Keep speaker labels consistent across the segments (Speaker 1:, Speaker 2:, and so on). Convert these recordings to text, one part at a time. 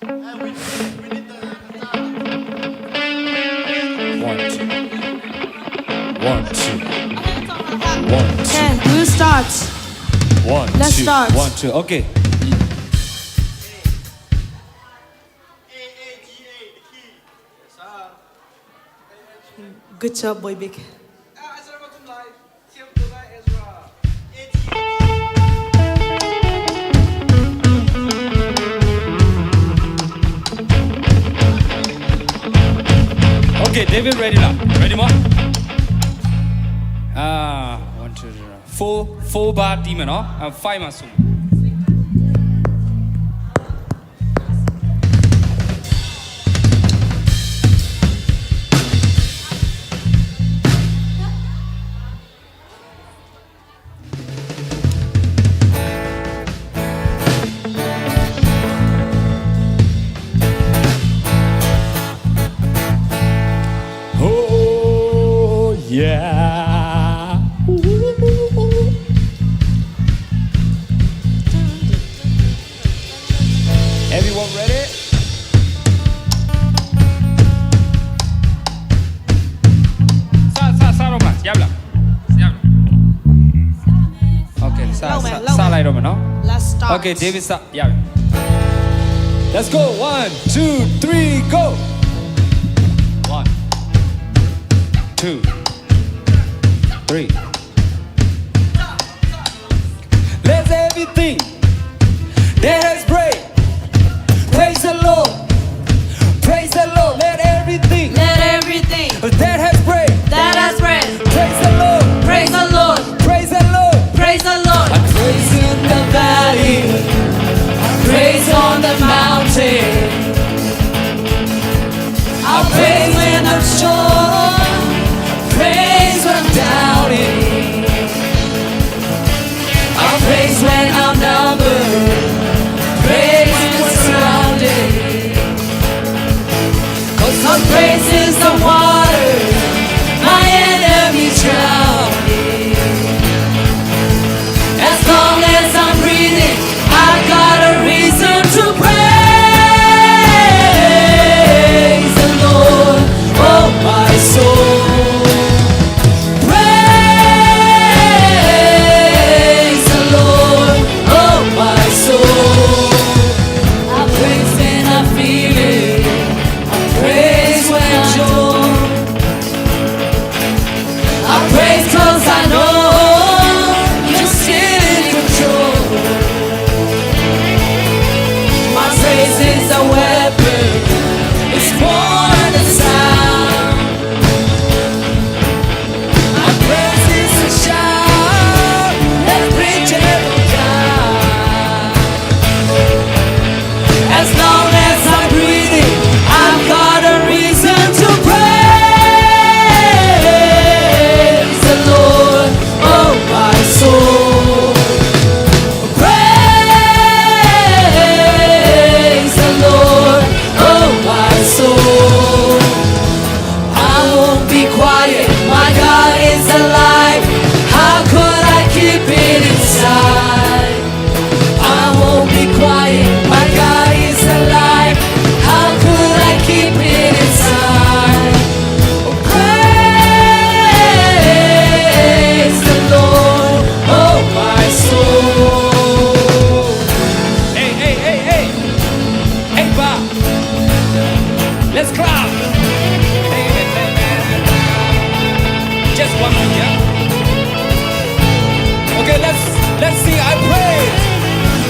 Speaker 1: One, two. One, two. One, two.
Speaker 2: Okay, we'll start.
Speaker 1: One,
Speaker 2: Let's
Speaker 1: two.
Speaker 2: start.
Speaker 1: One, two. Okay.
Speaker 2: Good job, boy big.
Speaker 1: Okay, David, ready now. Ready more? One, two, three, four bar demon, no? 5 masum. Oh yeah. Everyone ready? Sa Roman, siap lah. Siap. Okay, sa lai Roman, no?
Speaker 2: Let's start.
Speaker 1: Okay, David, sa, yeah. Let's go. 1, 2, 3, go. 1, 2, 3. Let everything that has break. Praise the Lord. Praise the Lord. Let everything
Speaker 2: Let everything
Speaker 1: that has break.
Speaker 2: that has breath
Speaker 1: Praise the Lord.
Speaker 2: praise the Lord.
Speaker 1: Praise the Lord.
Speaker 2: Praise the Lord.
Speaker 1: I praise in the valley.
Speaker 2: Praise on the mountain. I'll praise when I'm sure. Praise when I'm doubting. I'll praise when I'm numbered. Praise when I'm surrounded. 'Cause my praise is the water my enemies drowning. As long as I'm breathing, I've got a reason to praise the Lord, oh my soul. Praise the Lord, oh my soul. I praise when I feel it. I praise when I'm sure. I praise 'cause I know you're still in control. My praise is a weapon. It's more than sound. My praise is a shout that brings Jericho down. As long as I'm breathing, I've got a reason to praise the Lord, oh my soul. Praise the Lord, oh my soul. I won't be quiet, my God is alive. How could I keep it inside? I won't be quiet, my God is alive. How could I keep it inside? Oh, praise the Lord, oh my soul.
Speaker 1: Hey, hey, hey, hey. Hey, Bob. Let's clap. Hey, hey, hey, hey. Just one more, yeah? Okay, let's see. I praise.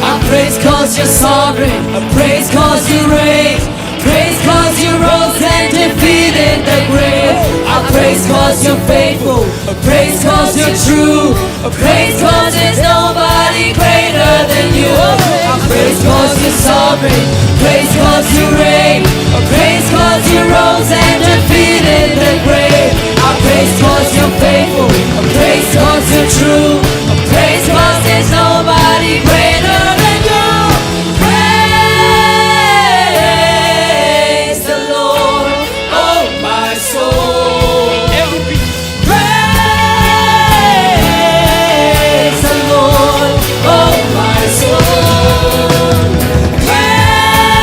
Speaker 2: I praise 'cause you're sovereign. I praise 'cause you reign. Praise 'cause you rose and defeated the grave. I praise 'cause you're faithful. I praise 'cause you're true. I praise 'cause there's nobody greater than you. I praise 'cause you're sovereign. Praise 'cause you reign. I praise 'cause you rose and defeated the grave. I praise 'cause you're faithful. I praise 'cause you're true. I praise 'cause there's nobody greater than you. Praise the Lord, oh my soul.
Speaker 1: Every beat.
Speaker 2: Praise the Lord, oh my soul. Praise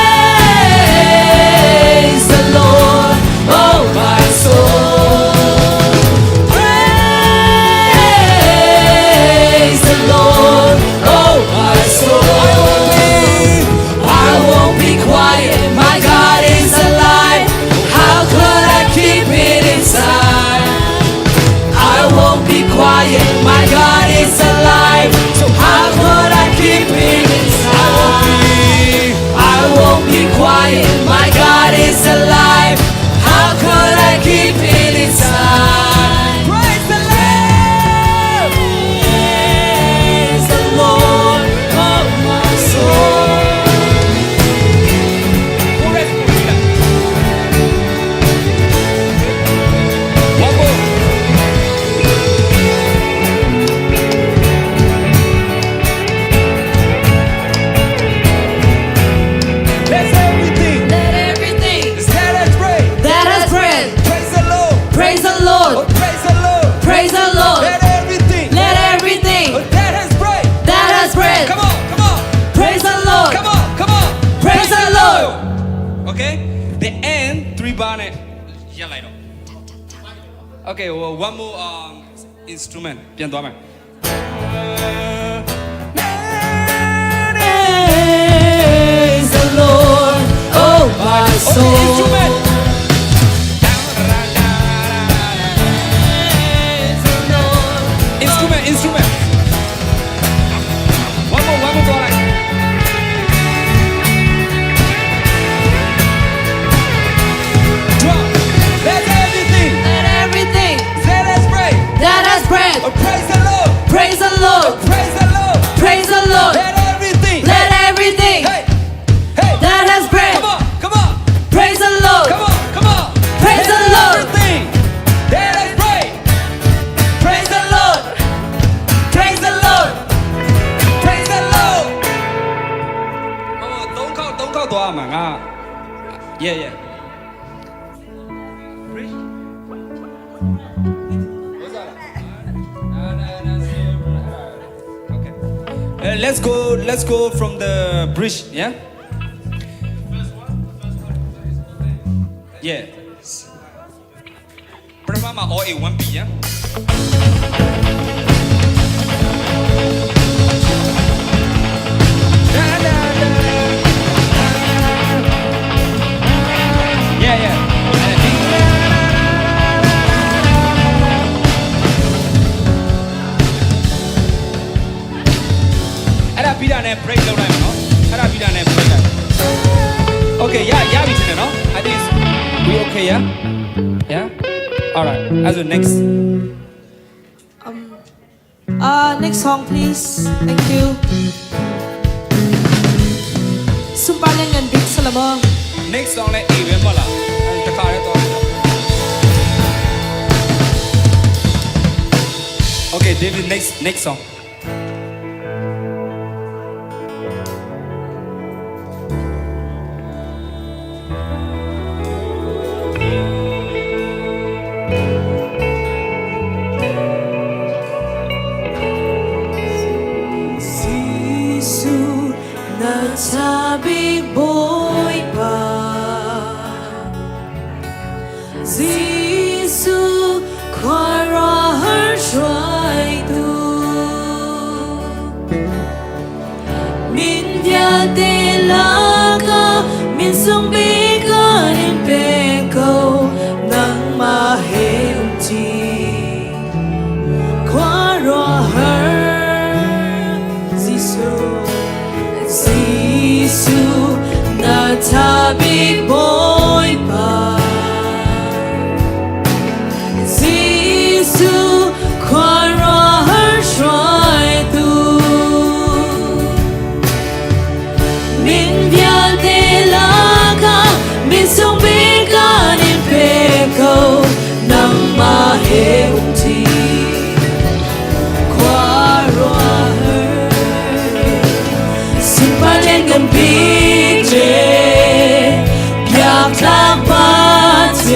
Speaker 2: won't be quiet. My God is alive. How could I keep it inside?
Speaker 1: Praise the Lord.
Speaker 2: Praise the Lord of my soul.
Speaker 1: One more. Let's everything.
Speaker 2: Let everything
Speaker 1: Stand and pray.
Speaker 2: that has breath
Speaker 1: Praise the Lord.
Speaker 2: praise the Lord.
Speaker 1: Oh, praise the Lord.
Speaker 2: Praise the Lord.
Speaker 1: Let everything.
Speaker 2: Let everything
Speaker 1: Oh, that has breath.
Speaker 2: that has breath
Speaker 1: Come on, come on.
Speaker 2: praise the Lord.
Speaker 1: Come on, come on.
Speaker 2: Praise the Lord.
Speaker 1: Okay? The end, 3 bar net. Yeah, like okay, well, one more instrument. ပြန်သွားမယ်
Speaker 2: Praise the Lord, oh my
Speaker 1: Okay,
Speaker 2: soul.
Speaker 1: instrument. Instrument. One more သွားလိုက် Drum. Let everything.
Speaker 2: Let everything
Speaker 1: Let us pray.
Speaker 2: that has breath
Speaker 1: Oh, praise the Lord.
Speaker 2: praise the Lord.
Speaker 1: Praise the Lord.
Speaker 2: Praise the Lord.
Speaker 1: Let everything.
Speaker 2: Let everything
Speaker 1: Hey, hey.
Speaker 2: that has breath
Speaker 1: Come on, come on.
Speaker 2: praise the Lord.
Speaker 1: Come on, come on.
Speaker 2: Praise the
Speaker 1: Let
Speaker 2: Lord.
Speaker 1: everything. Let us pray.
Speaker 2: Praise the Lord. Praise the Lord.
Speaker 1: Praise the Lord. Don't call သွားမှာငါ Yeah. Bridge. What's that? Okay. Let's go from the bridge, yeah? Yeah. ပထမမှာ all A 1B, yeah? Yeah.အဲ့ဒါပြီးတာနဲ့ break လုပ်လိုက်မယ်နော်အဲ့ဒါပြီးတာနဲ့ break လိုက် Okay ရပြီထင်တယ်နော် I think we okay, yeah all right as the next
Speaker 2: Next song please. Thank you. Sumpalan and Big Salamang.
Speaker 1: next song လဲ A ပဲမဟုတ်လားအဲ့တခါလဲတော့ Okay David next song
Speaker 2: Sisu na tabi boy pa. Sisu Khuai Hruaitu. Min dia de la ka min sung bi ka in pe ko nang ma he ti. Khuai Sisu na tabi boy pa. Sisu Khuai Hruaitu. Min dia de la ka min sung bi ka in pe ko nang ma he ti. Dengan bije biak lapatian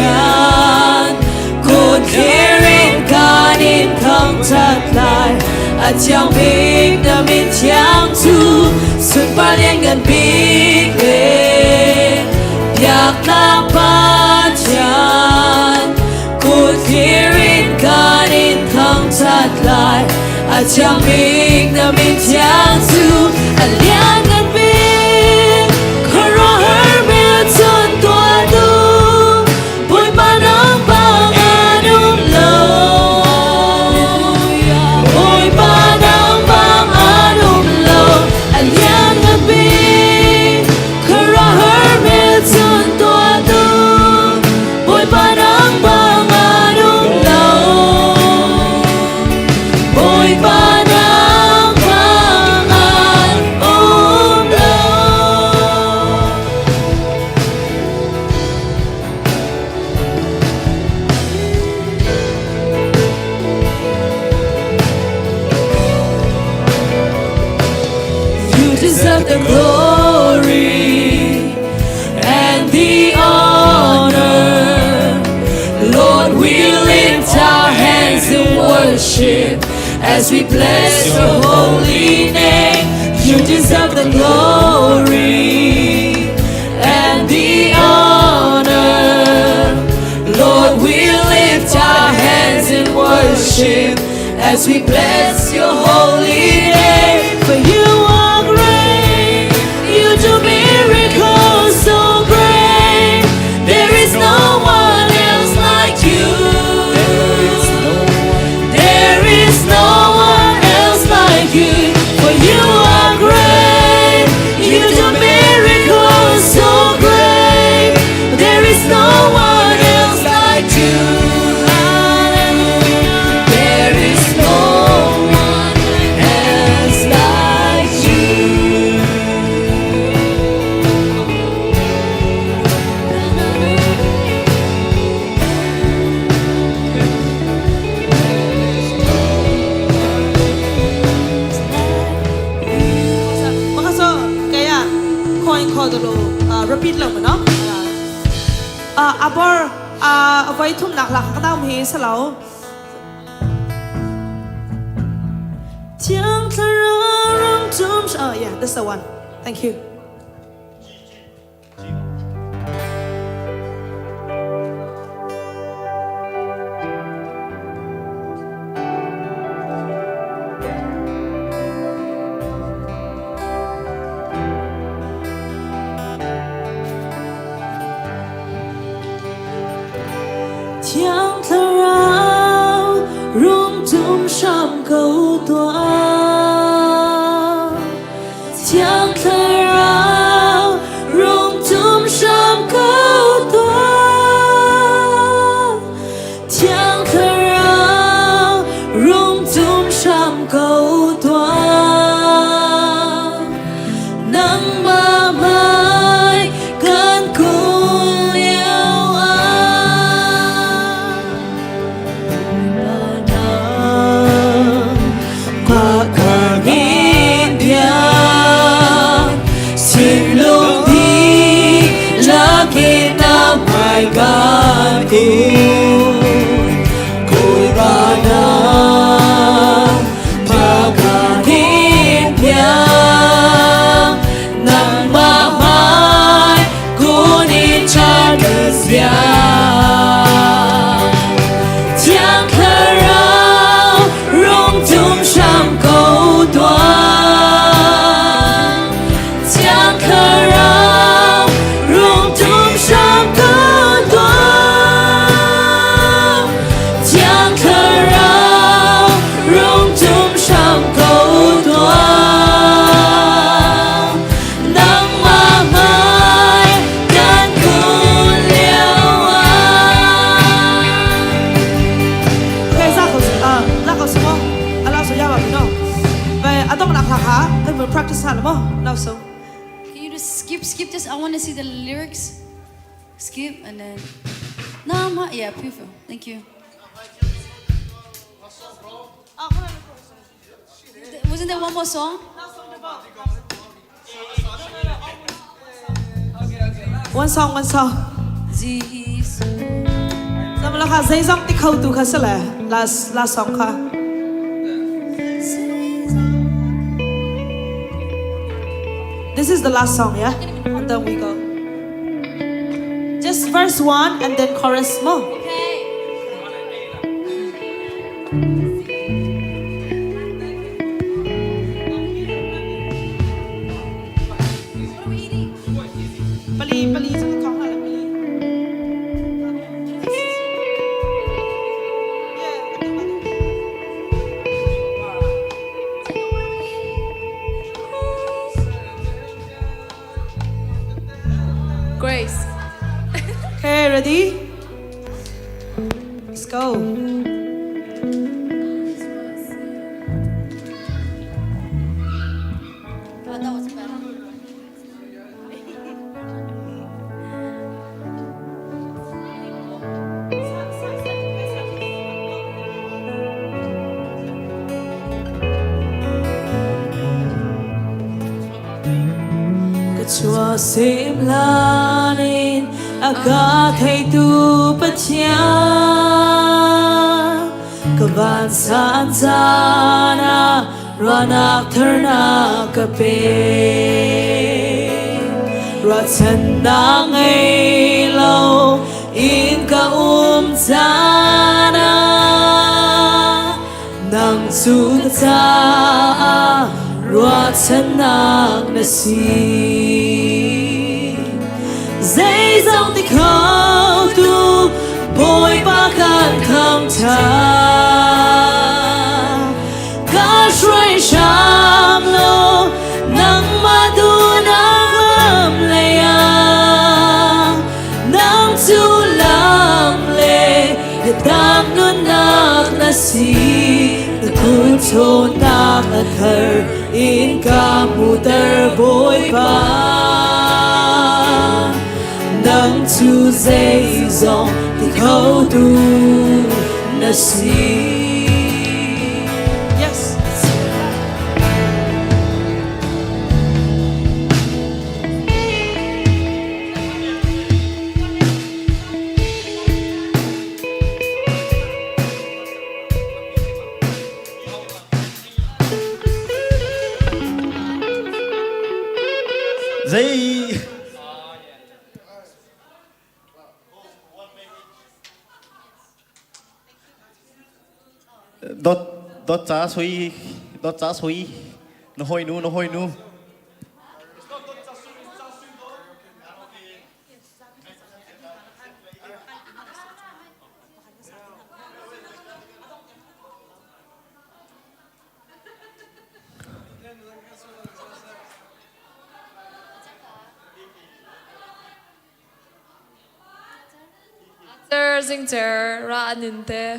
Speaker 2: kun kirin kanin thang thật lại Chiang big na min Chiang tu sun palien gan big le biak lapatian kun kirin kanin thang thật lại Chiang big na min Chiang tu alian gan big kara her me ton tua du boy manang bang anum lo boy manang bang anum lo alian gan big kara her as we bless your holy name. You deserve the glory and the honor. Lord, we lift our hands in worship as we bless your holy name. For you are great, you do miracles so great. There is no one else like you. There is no one else like you. For you are great, you do miracles so great. There is no one else like you. There is no one else like you.
Speaker 3: Makaso kaya coin kodolo repeat lang mo no? Abor avoid Pumhnak la kakataw mo hi salaw. Oh yeah, that's the one. Thank you.
Speaker 2: Tiếng thở rao rung tung trong câu toán. Tiếng thở rao rung tung trong câu toán. Tiếng thở rao rung tung trong câu toán. Nắng mơ mai gần cùng yêu anh. Qua cả nghìn tháng xin lúc đi là khi ta mãi gần cùi ba năm qua cả nghìn tháng nắng mơ mai cũng in cha đời tiếng thở rao rung tung trong câu toán. Tiếng thở rao rung tung trong câu toán. Tiếng thở rao rung tung trong câu toán. Nắng mơ mai gần cùng liêu anh.
Speaker 3: Okay, ra khẩu số mo. Lao số yawa no. Về atong nak haka, then we'll practice hal mo. Lao số.
Speaker 4: Can you just skip this? I want to see the lyrics. Skip and then. No, yeah, beautiful. Thank you. Wasn't there one more song?
Speaker 3: One song.
Speaker 4: Jeez.
Speaker 3: Samla ka zay song ti khâu tu khasa la. Last song ka. This is the last song, yeah? And then we go. Just verse 1 and then chorus mo.
Speaker 4: Okay. What are we eating?
Speaker 3: Pali sa kong hala pali.
Speaker 4: Grace.
Speaker 3: Okay, ready? Let's go.
Speaker 4: That was better.
Speaker 2: Chua sim lanin aga thầy tu bất cha cầm van san sana ranak therna kape ratan nang ai lo in ka sana nang su ta ratan nang nasi dây dòng tích khâu tu bồi ba khăn không tha cá suối sham lo nắng ma tu nắng lam lệ nắng tu lam lệ đam nun nak nasi kun cho nak thar in ka mutar bồi ba nắng chu dây dòng thì khâu tu nasi.
Speaker 3: Yes.
Speaker 5: Dây đốt giá suy nó hôi nu
Speaker 6: Zing zer ra ninte.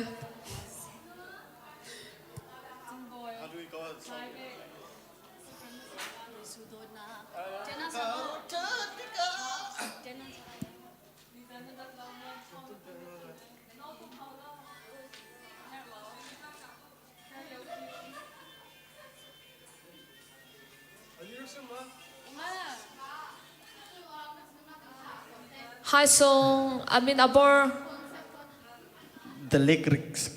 Speaker 6: Hai song amin abor
Speaker 5: the lyrics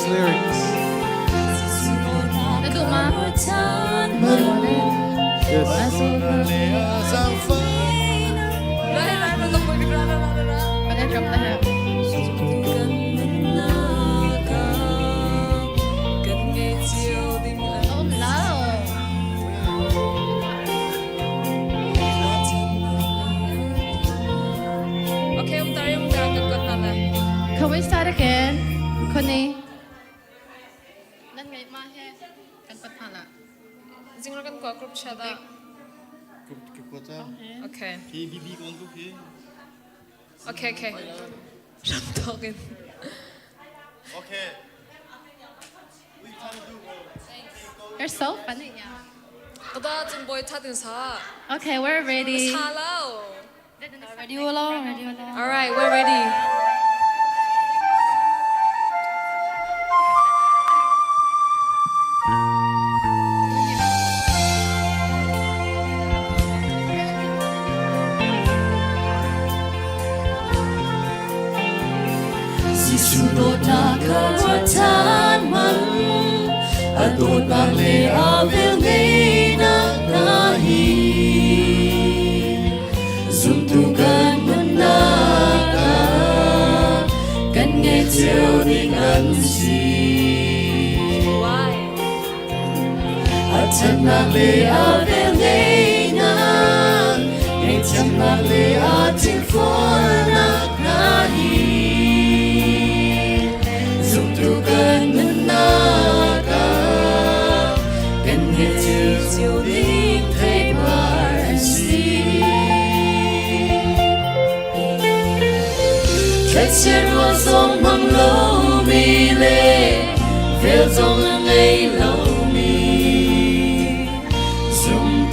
Speaker 5: lyrics
Speaker 6: Itu mah
Speaker 5: yes
Speaker 6: Ada drum dah. Oh no. Okay, tayo yung gagawin naman. Can we start again? Connie. Nan ngay ma he. Kan pathala. Jingro kan ko group chat da. Okay. Okay. I'm talking.
Speaker 5: okay
Speaker 6: You're so funny, yeah. Kada jing boy chat din sa. Okay, we're ready. Hello.
Speaker 4: Ready ulo.
Speaker 6: All right, we're ready.
Speaker 2: Đột na khát than mặn, đột na lệ ave ngay na hi, dùng tu gan na gan nghe chiều đi ngân si, chân na lệ ave ngay chân na lệ a tin phô na hi. Gần naga gần hết chiều linh thấy mar si cách chia đua sông bằng lâu mi lệ về dòng ngày lâu mi dùng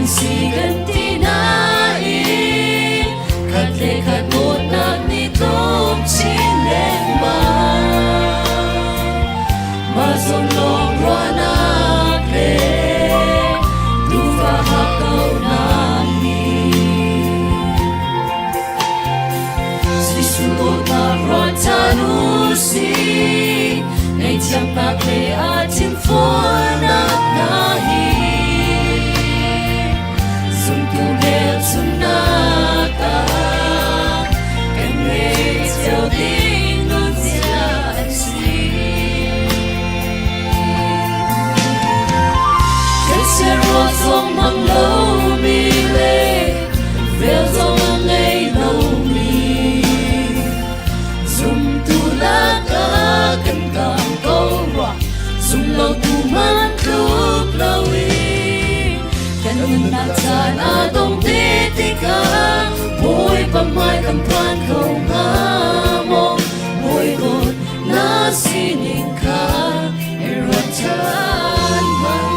Speaker 2: กันสีกันที่ไหนขัดเลขัดหมดนักนี่ทุกชิ้นเล่นมาส่งลงรัวนักเลดูฟ้าหักเก่านามีสิสุโลตารอนจานุสีในเทียมนักเลอาจิมฟัวนักนาฮีสุนทุเบลสุนนาตากันเวทเจ้าดิ้งนุนเสียสีกันเสียรอทรงมังโลมีเล่เวลทรงมังไงโลมีซุ่มตุลากากันตามก็รักซุ่มเราตูมันทุกเราอีกันนักจานาต้องติดติกาป่วยประมาณกำพันเขาหามองป่วยกดน่าสินิงคาให้รสชาติมัน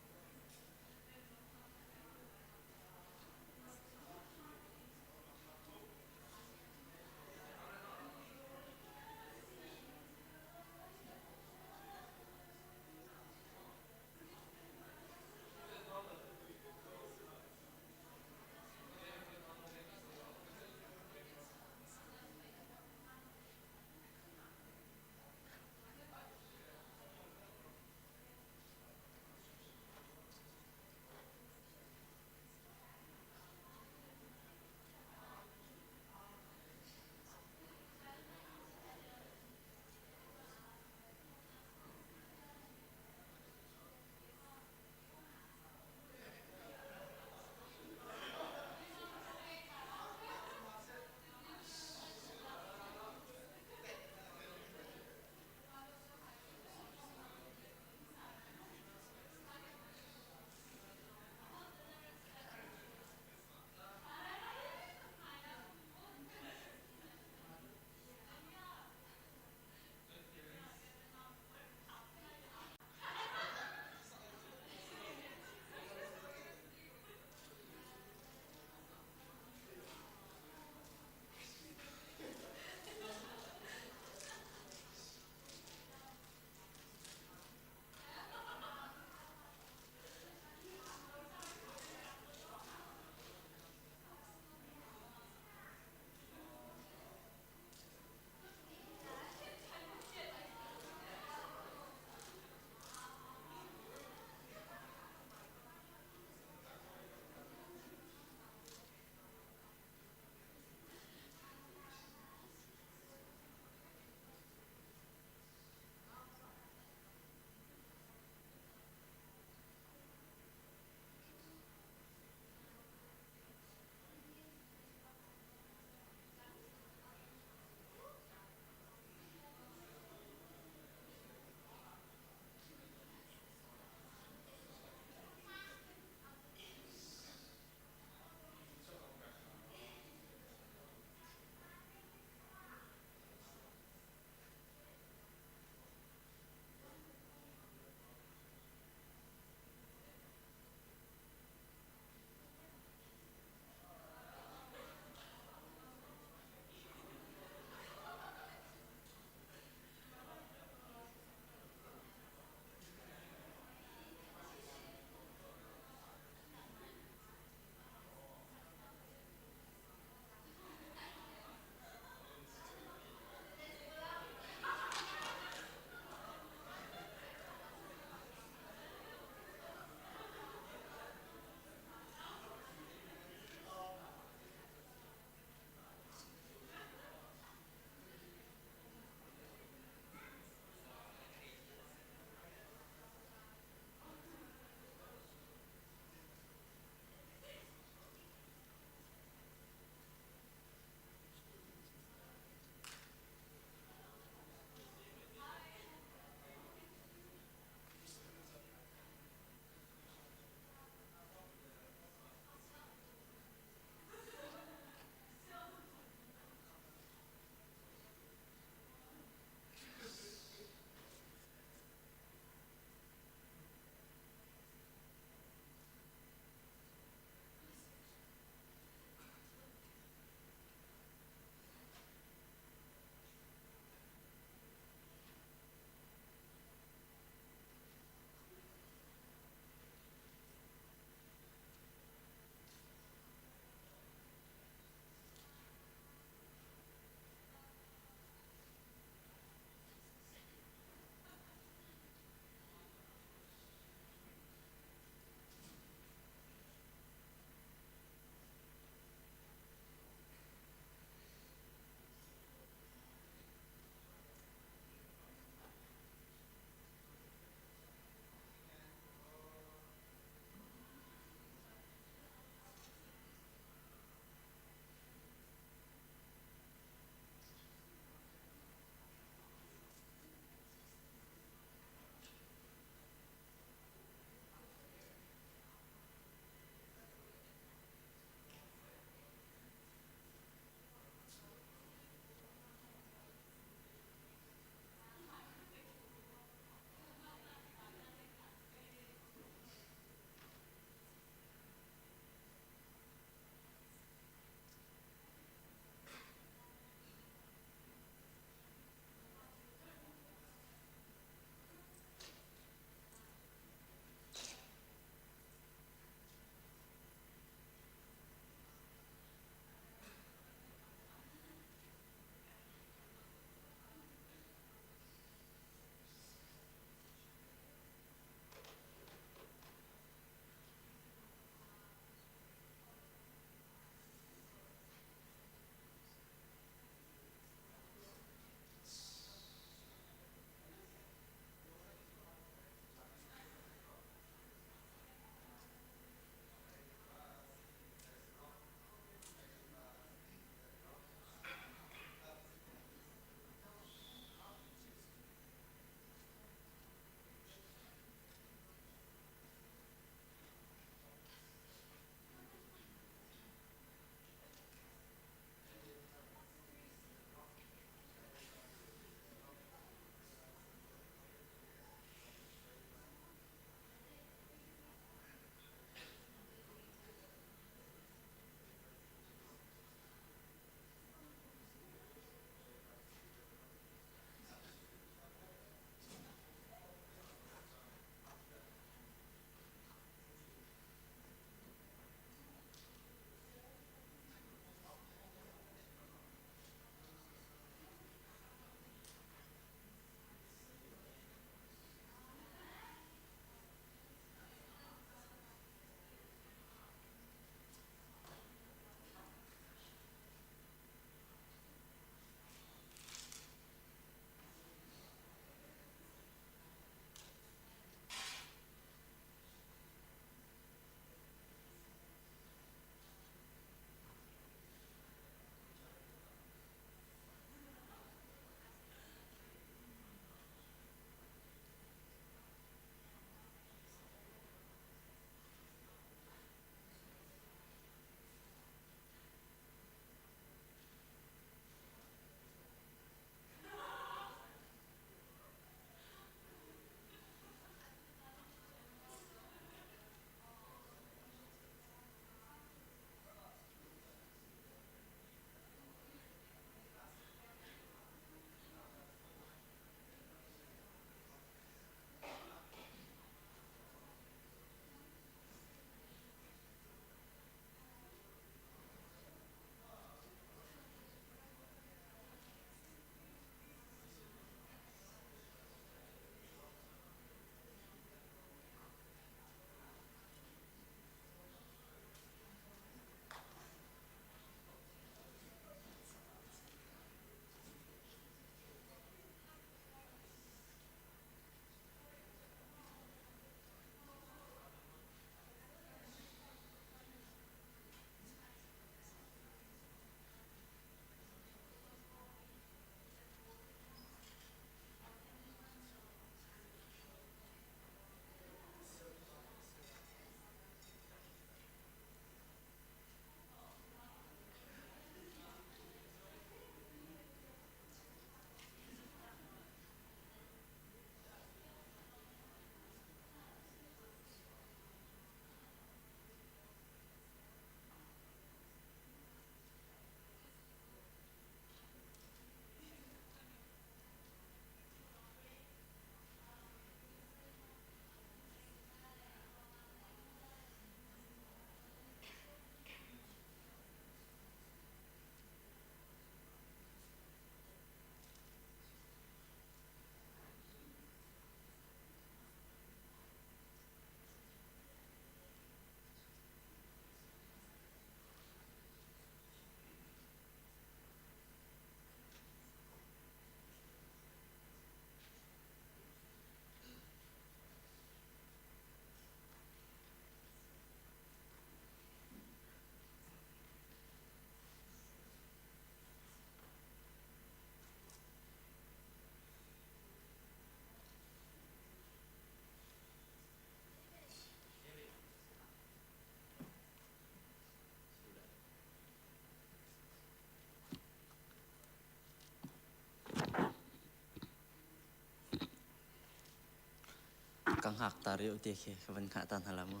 Speaker 5: hak tari uti ke kawan katan halamu.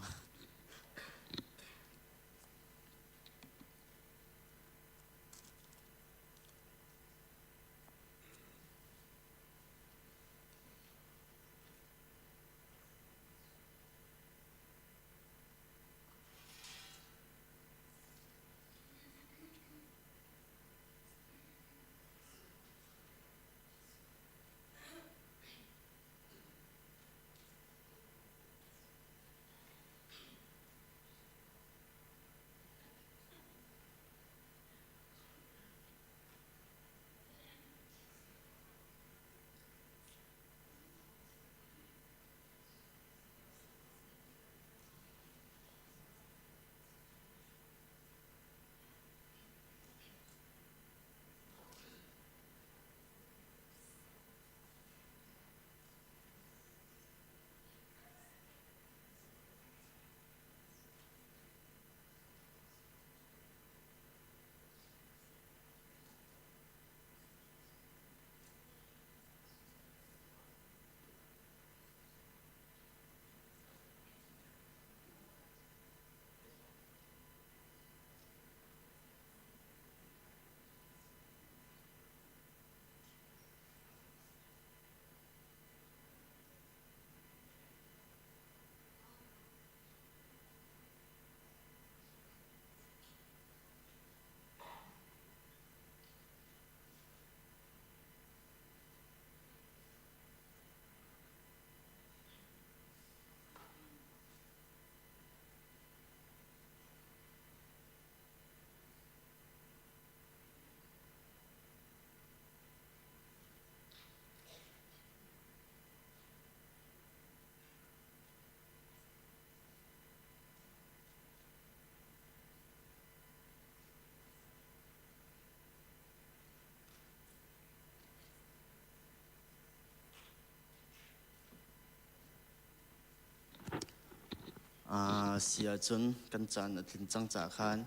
Speaker 5: Sia chun kan chan atlin chang cha khan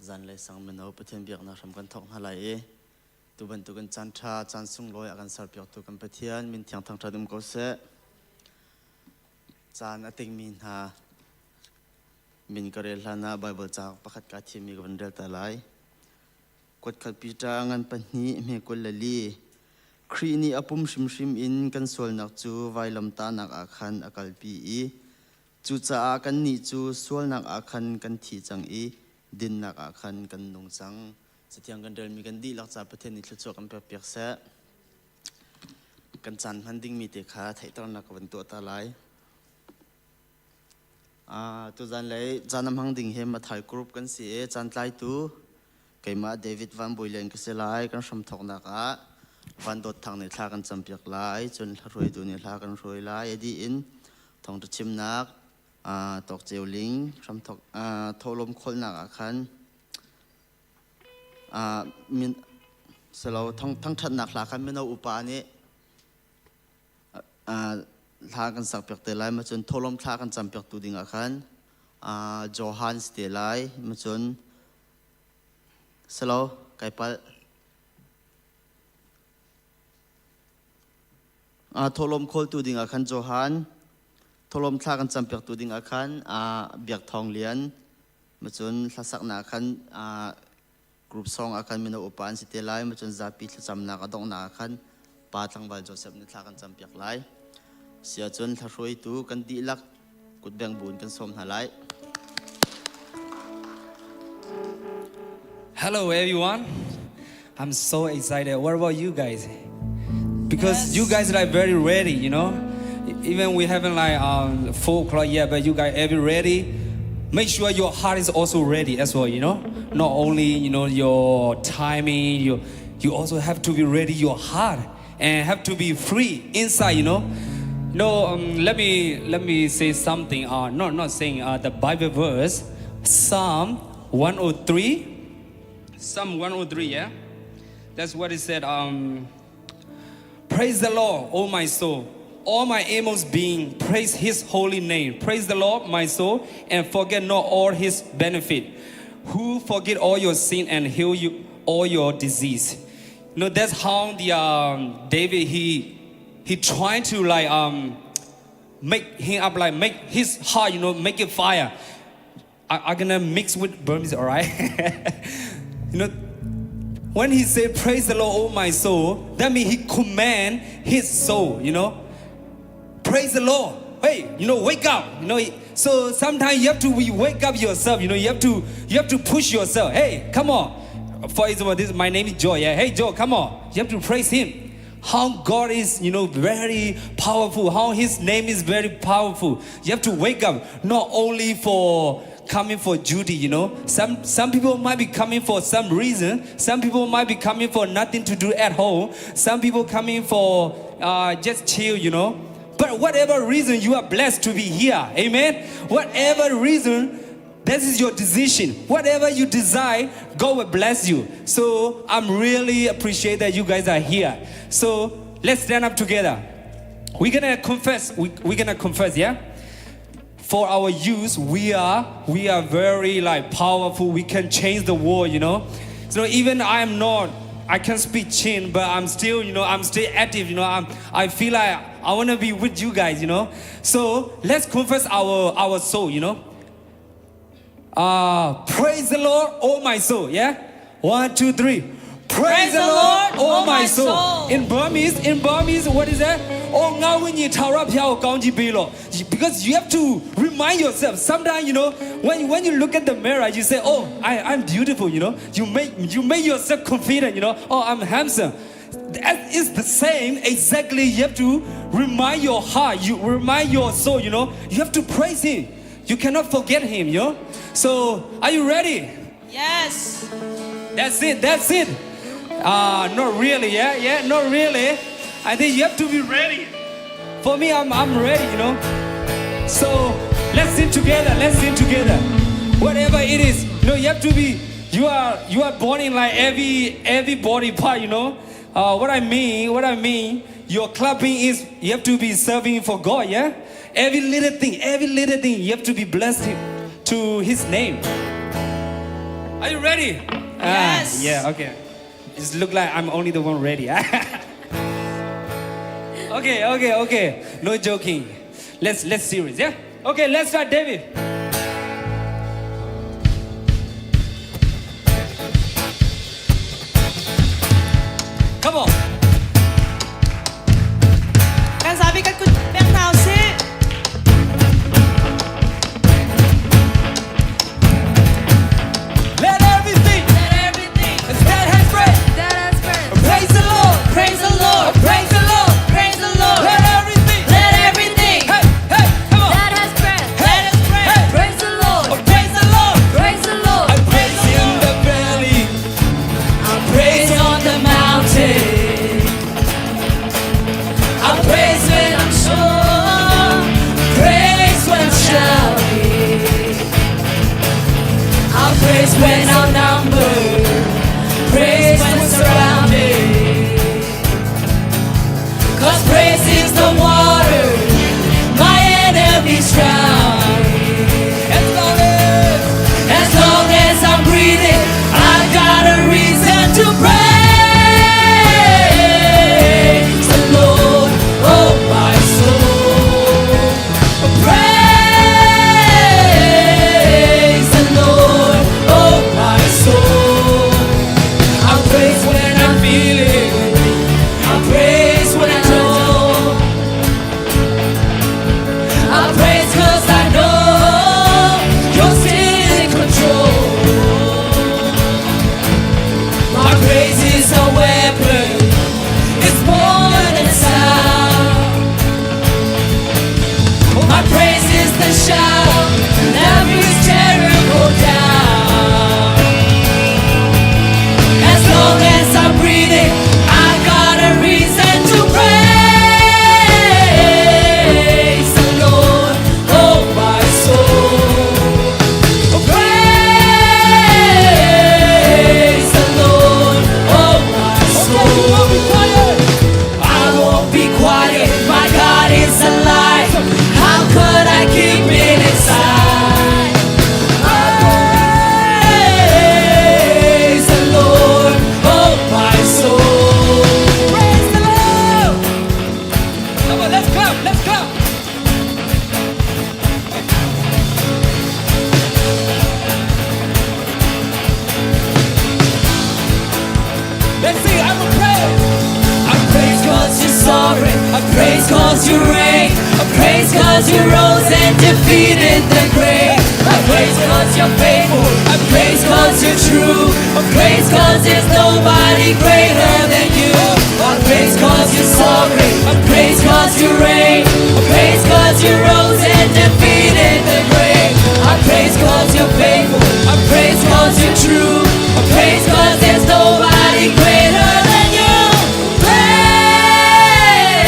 Speaker 5: zan le sang meno pathian biak na ram kan thok halai tu ban tu kan chan tha chan sung loi akan sar piak tu kan pathian min thiang thang thadum ko se chan ating min ha min karel hana bible cha pakhat ka thimi kan del ta lai kot khat pi ta ngan pani me kol lali khri ni apum shim shim in kan sol nak chu vailam ta nak akhan akal pi I chu cha kan ni chu sol nak akhan kan thi chang I din nak akhan kan nung chang sathiang kan del mi kan di lak cha pathen ni thlu chu kan pek se kan chan handing mi te kha thai tar nak ban to ta lai tu zan lei janam hang ding he ma thai group kan si chan tlai tu keima David van Boylen ka se lai kan sam thok na ka van dot thang ni thla kan champiak lai chun Hruaitu ni thla kan roi lai edi in Thawngtha Chimnak tok cheuling sam thok tholom khol na khan min selo thang that nak la khan meno upa ni thla kan sak pek te lai ma chun tholom thla kan champiak tu ding khan Johan ste lai ma chun selo kaipal tholom khol tu ding khan Johan tholom thla kan champiak tu ding khan biak thong lian ma chun thlasak na khan group song akan mino upan si telai ma chun zapi thlam na ka dong na khan pa thangbal Joseph ni thla kan champiak lai sia chun Hruaitu kan di lak kut beng bun kan som halai.
Speaker 1: Hello everyone. I'm so excited. What about you guys? Because you guys are like very ready, you know. Even we haven't like 4 o'clock yet, but you guys every ready. Make sure your heart is also ready as well, you know. Not only your timing, you also have to be ready your heart and have to be free inside, you know. No, let me say something. Not saying the Bible verse, Psalm 103. Psalm 103, yeah. That's what it said. Praise the Lord, oh my soul. All my inmost being, praise His holy name. Praise the Lord, my soul, and forget not all His benefit. Who forget all your sin and heal you all your disease. You know, that's how the David he tried to like make him up, like make his heart, make it fire. I'm gonna mix with Burmese, all right? When he said, praise the Lord, oh my soul, that means he command his soul, Praise the Lord. Hey, wake up. So sometimes you have to wake up yourself, you have to push yourself. Hey, come on. For example, my name is Joe, yeah? Hey, Joe, come on. You have to praise him. How God is, very powerful. How his name is very powerful. You have to wake up, not only for coming for duty, Some people might be coming for some reason. Some people might be coming for nothing to do at home. Some people coming for just chill, But whatever reason, you are blessed to be here. Amen? Whatever reason, this is your decision. Whatever you desire, God will bless you. So I'm really appreciate that you guys are here. So let's stand up together. We're gonna confess. We're gonna confess, yeah? For our youth, we are very powerful. We can change the world, So even I can speak Chin, but I'm still active, I feel like I want to be with you guys, So let's confess our soul, Praise the Lord, oh my soul, yeah? 1, 2, 3. Praise the Lord, oh my soul. In Burmese, what is that? Oh, because you have to remind yourself. Sometimes, when you look at the mirror, you say, oh, I'm beautiful, You make yourself confident, Oh, I'm handsome. That is the same exactly. You have to remind your heart. You remind your soul, You have to praise him. You cannot forget him, So, are you ready?
Speaker 3: Yes.
Speaker 1: That's it. Not really, yeah, not really. I think you have to be ready. For me, I'm ready, So let's sing together. Whatever it is, you have to be. You are born in every body part, What I mean, your clapping is you have to be serving for God, yeah. Every little thing, you have to be blessed to His name. Are you ready?
Speaker 3: Yes.
Speaker 1: Yeah. Okay. It look like I'm only the one ready. Okay. No joking. Let's serious, yeah? Okay, let's start, David. Come on.
Speaker 3: Kan sabi ka kun bang nào si.
Speaker 1: Let everything that has breath praise the Lord.
Speaker 2: Praise the Lord, praise the Lord, praise the Lord.
Speaker 1: Let everything.
Speaker 2: Hey,
Speaker 1: Come on.
Speaker 2: that has breath, praise the Lord,
Speaker 1: Praise the Lord.
Speaker 2: praise the Lord.
Speaker 1: I praise in the valley.
Speaker 2: Praise on the mountain. praise cause you reign. I praise cause you rose and defeated the grave. I praise cause you're faithful. I praise cause you're true. I praise cause there's nobody greater than you. I praise cause you're sovereign. I praise cause you reign. I praise cause you rose and defeated the grave. I praise cause you're faithful. I praise cause you're true. I praise cause there's nobody greater than you.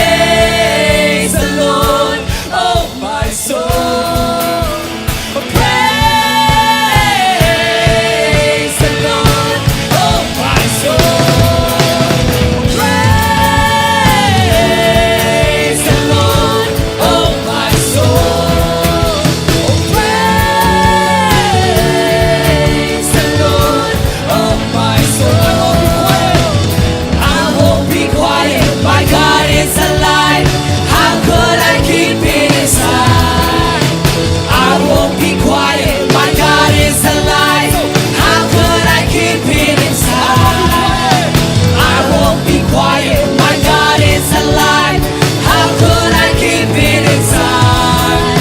Speaker 2: Praise the Lord, oh my soul. Praise the Lord, oh my soul. Praise the Lord, oh my soul. Praise the Lord, oh my soul. I won't be quiet, my God is alive. How could I keep it inside? I won't be quiet, my God is alive. How could I keep it inside? I won't be quiet, my God is alive. How could I keep it inside?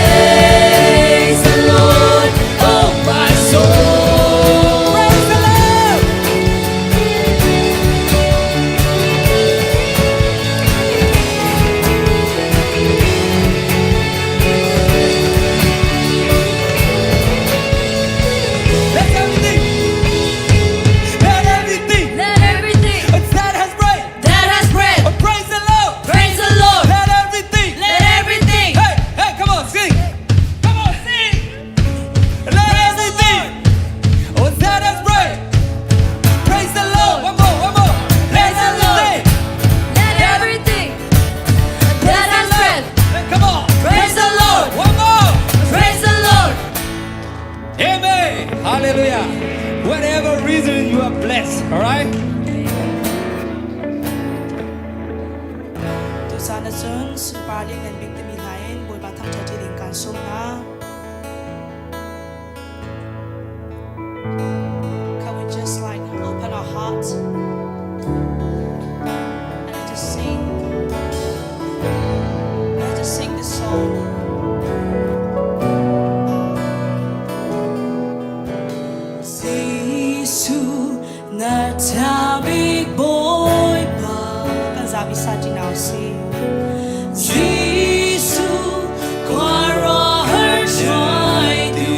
Speaker 2: Praise the Lord, oh my soul. Praise the Lord.
Speaker 1: Let everything
Speaker 2: Let everything
Speaker 1: that has breath,
Speaker 2: that has breath
Speaker 1: praise the Lord.
Speaker 2: praise the Lord.
Speaker 1: Let everything.
Speaker 2: Let everything
Speaker 1: Hey, hey, come on, sing. Come on, sing. Let everything that has breath, praise the Lord. One more, one more. Let everything.
Speaker 2: let everything that has breath
Speaker 1: Come on.
Speaker 2: praise the Lord.
Speaker 1: One more.
Speaker 2: Praise the Lord.
Speaker 1: Amen. Hallelujah. Whatever reason you are blessed, all right?
Speaker 3: Tu sana chun supaling and bing temi lain boy batang jadi ringkan sum na. Can we just like open our hearts and just sing? Let's just sing this song. Sisu na tabig boy pa. Kan sabi sa now sing. Sisu kwara her joy du.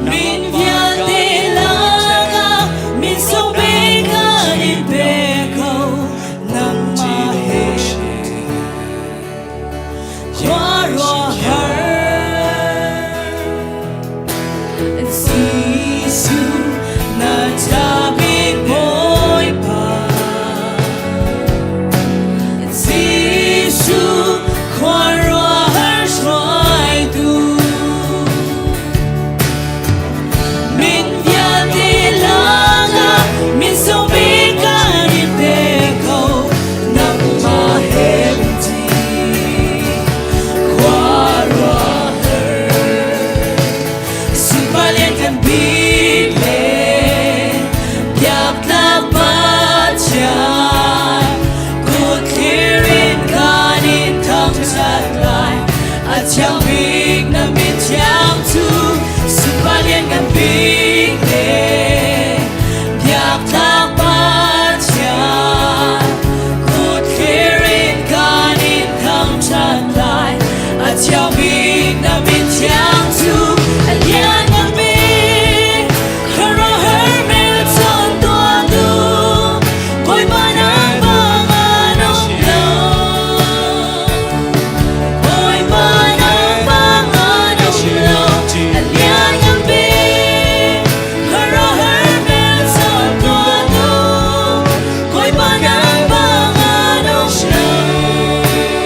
Speaker 3: Min vyan de langa min so bega ni beko nang mahe. Kwara her. Sisu na tabig boy pa. Sisu kwara her joy du. Min vyan de langa min so bega ni beko nang mahenti. Kwara her. Sumpalin kan bile biak lapat siya. Good clearing kanin tang satlay at siyang big na mityang tu. Sumpalin kan bile biak lapat siya. Good clearing kanin tang satlay at siyang big na mityang tu. Alian ang big karo hermel son tuando. Ko'y manang panganong lang. Ko'y manang panganong lang. Alian ang big karo hermel son tuando. Ko'y manang panganong lang.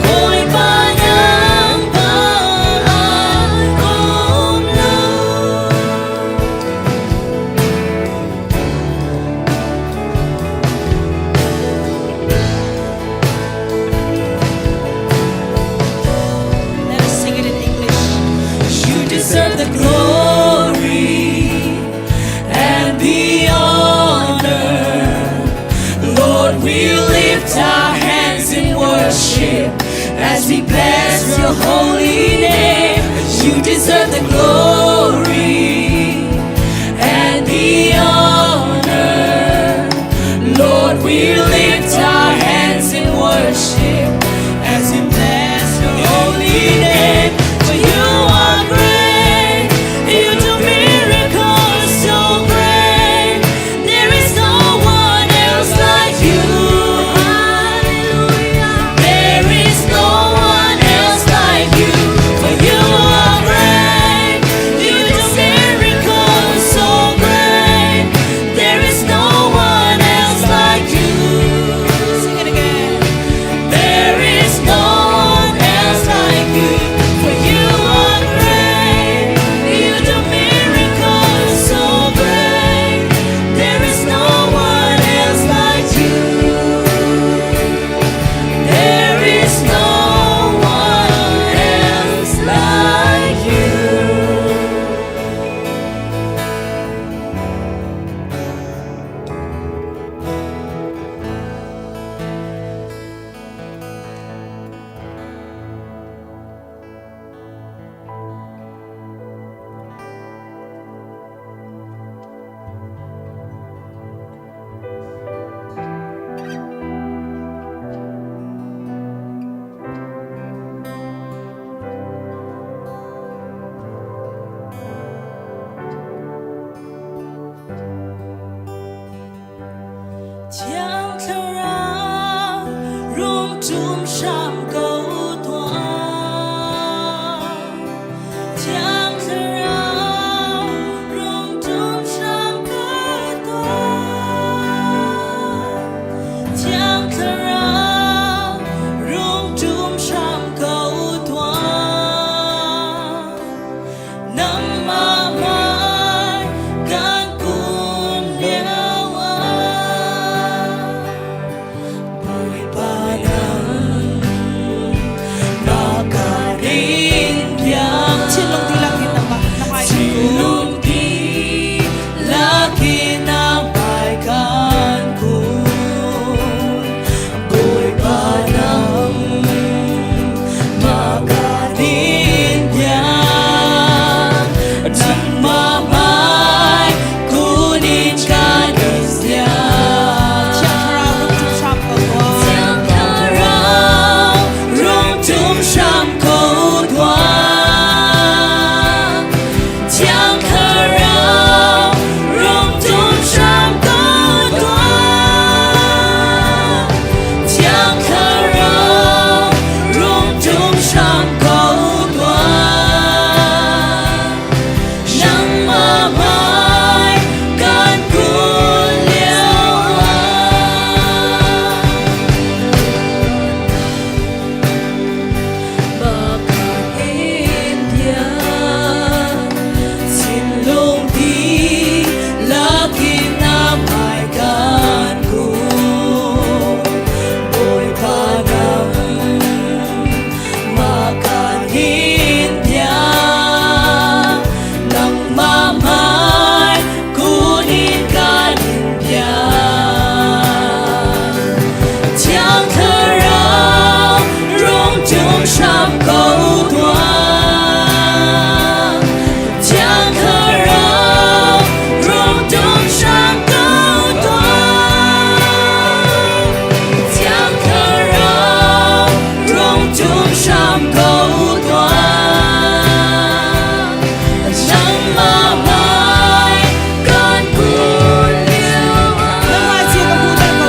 Speaker 3: Ko'y manang panganong lang. Let us sing it in English. You deserve the glory and the honor.
Speaker 2: lift our hands in worship as we bless your holy name. You deserve the glory and the honor. Lord, we lift our hands in worship as we bless your holy name. For you are great, you do miracles so great. There is no one else like you. Hallelujah. There is no one else like you. For you are great, you do miracles so great. There is no one else like you.
Speaker 3: Sing it again.
Speaker 2: There is no one else like you. For you are great, you do miracles so great. There is no one else like you. There is no one else like you. Chẳng thờ ra rung chung sam câu toan. Chẳng thờ ra rung chung sam câu toan. Chẳng thờ ra rung chung sam câu toan. Nắng mà mai gan cuốn liao bụi ba nắng mà cả đêm biang
Speaker 3: Chin long ti lang kita ba? Nakay.
Speaker 2: silung di laki ng baikan ko bụi ba nắng mà cả đêm biang nắng mà mai kunin ka nisya.
Speaker 3: Tiang thara rung chung sam câu toan.
Speaker 2: Chẳng thờ rao rung chung sam câu toan. Chẳng thờ rao rung chung sam câu toan. Nắng mà mai gan cuốn liao mà cả đêm biang silung di laki ng baikan ko bụi ba nắng mà kanin biang nắng mà mai kunin kanin biang. Chẳng thờ rao rung chung sam câu toan. Chẳng thờ rao rung chung sam câu toan. Chẳng thờ rao rung chung sam câu toan. Nắng mà mai gan cuốn liao
Speaker 3: Nang mai chiếc câu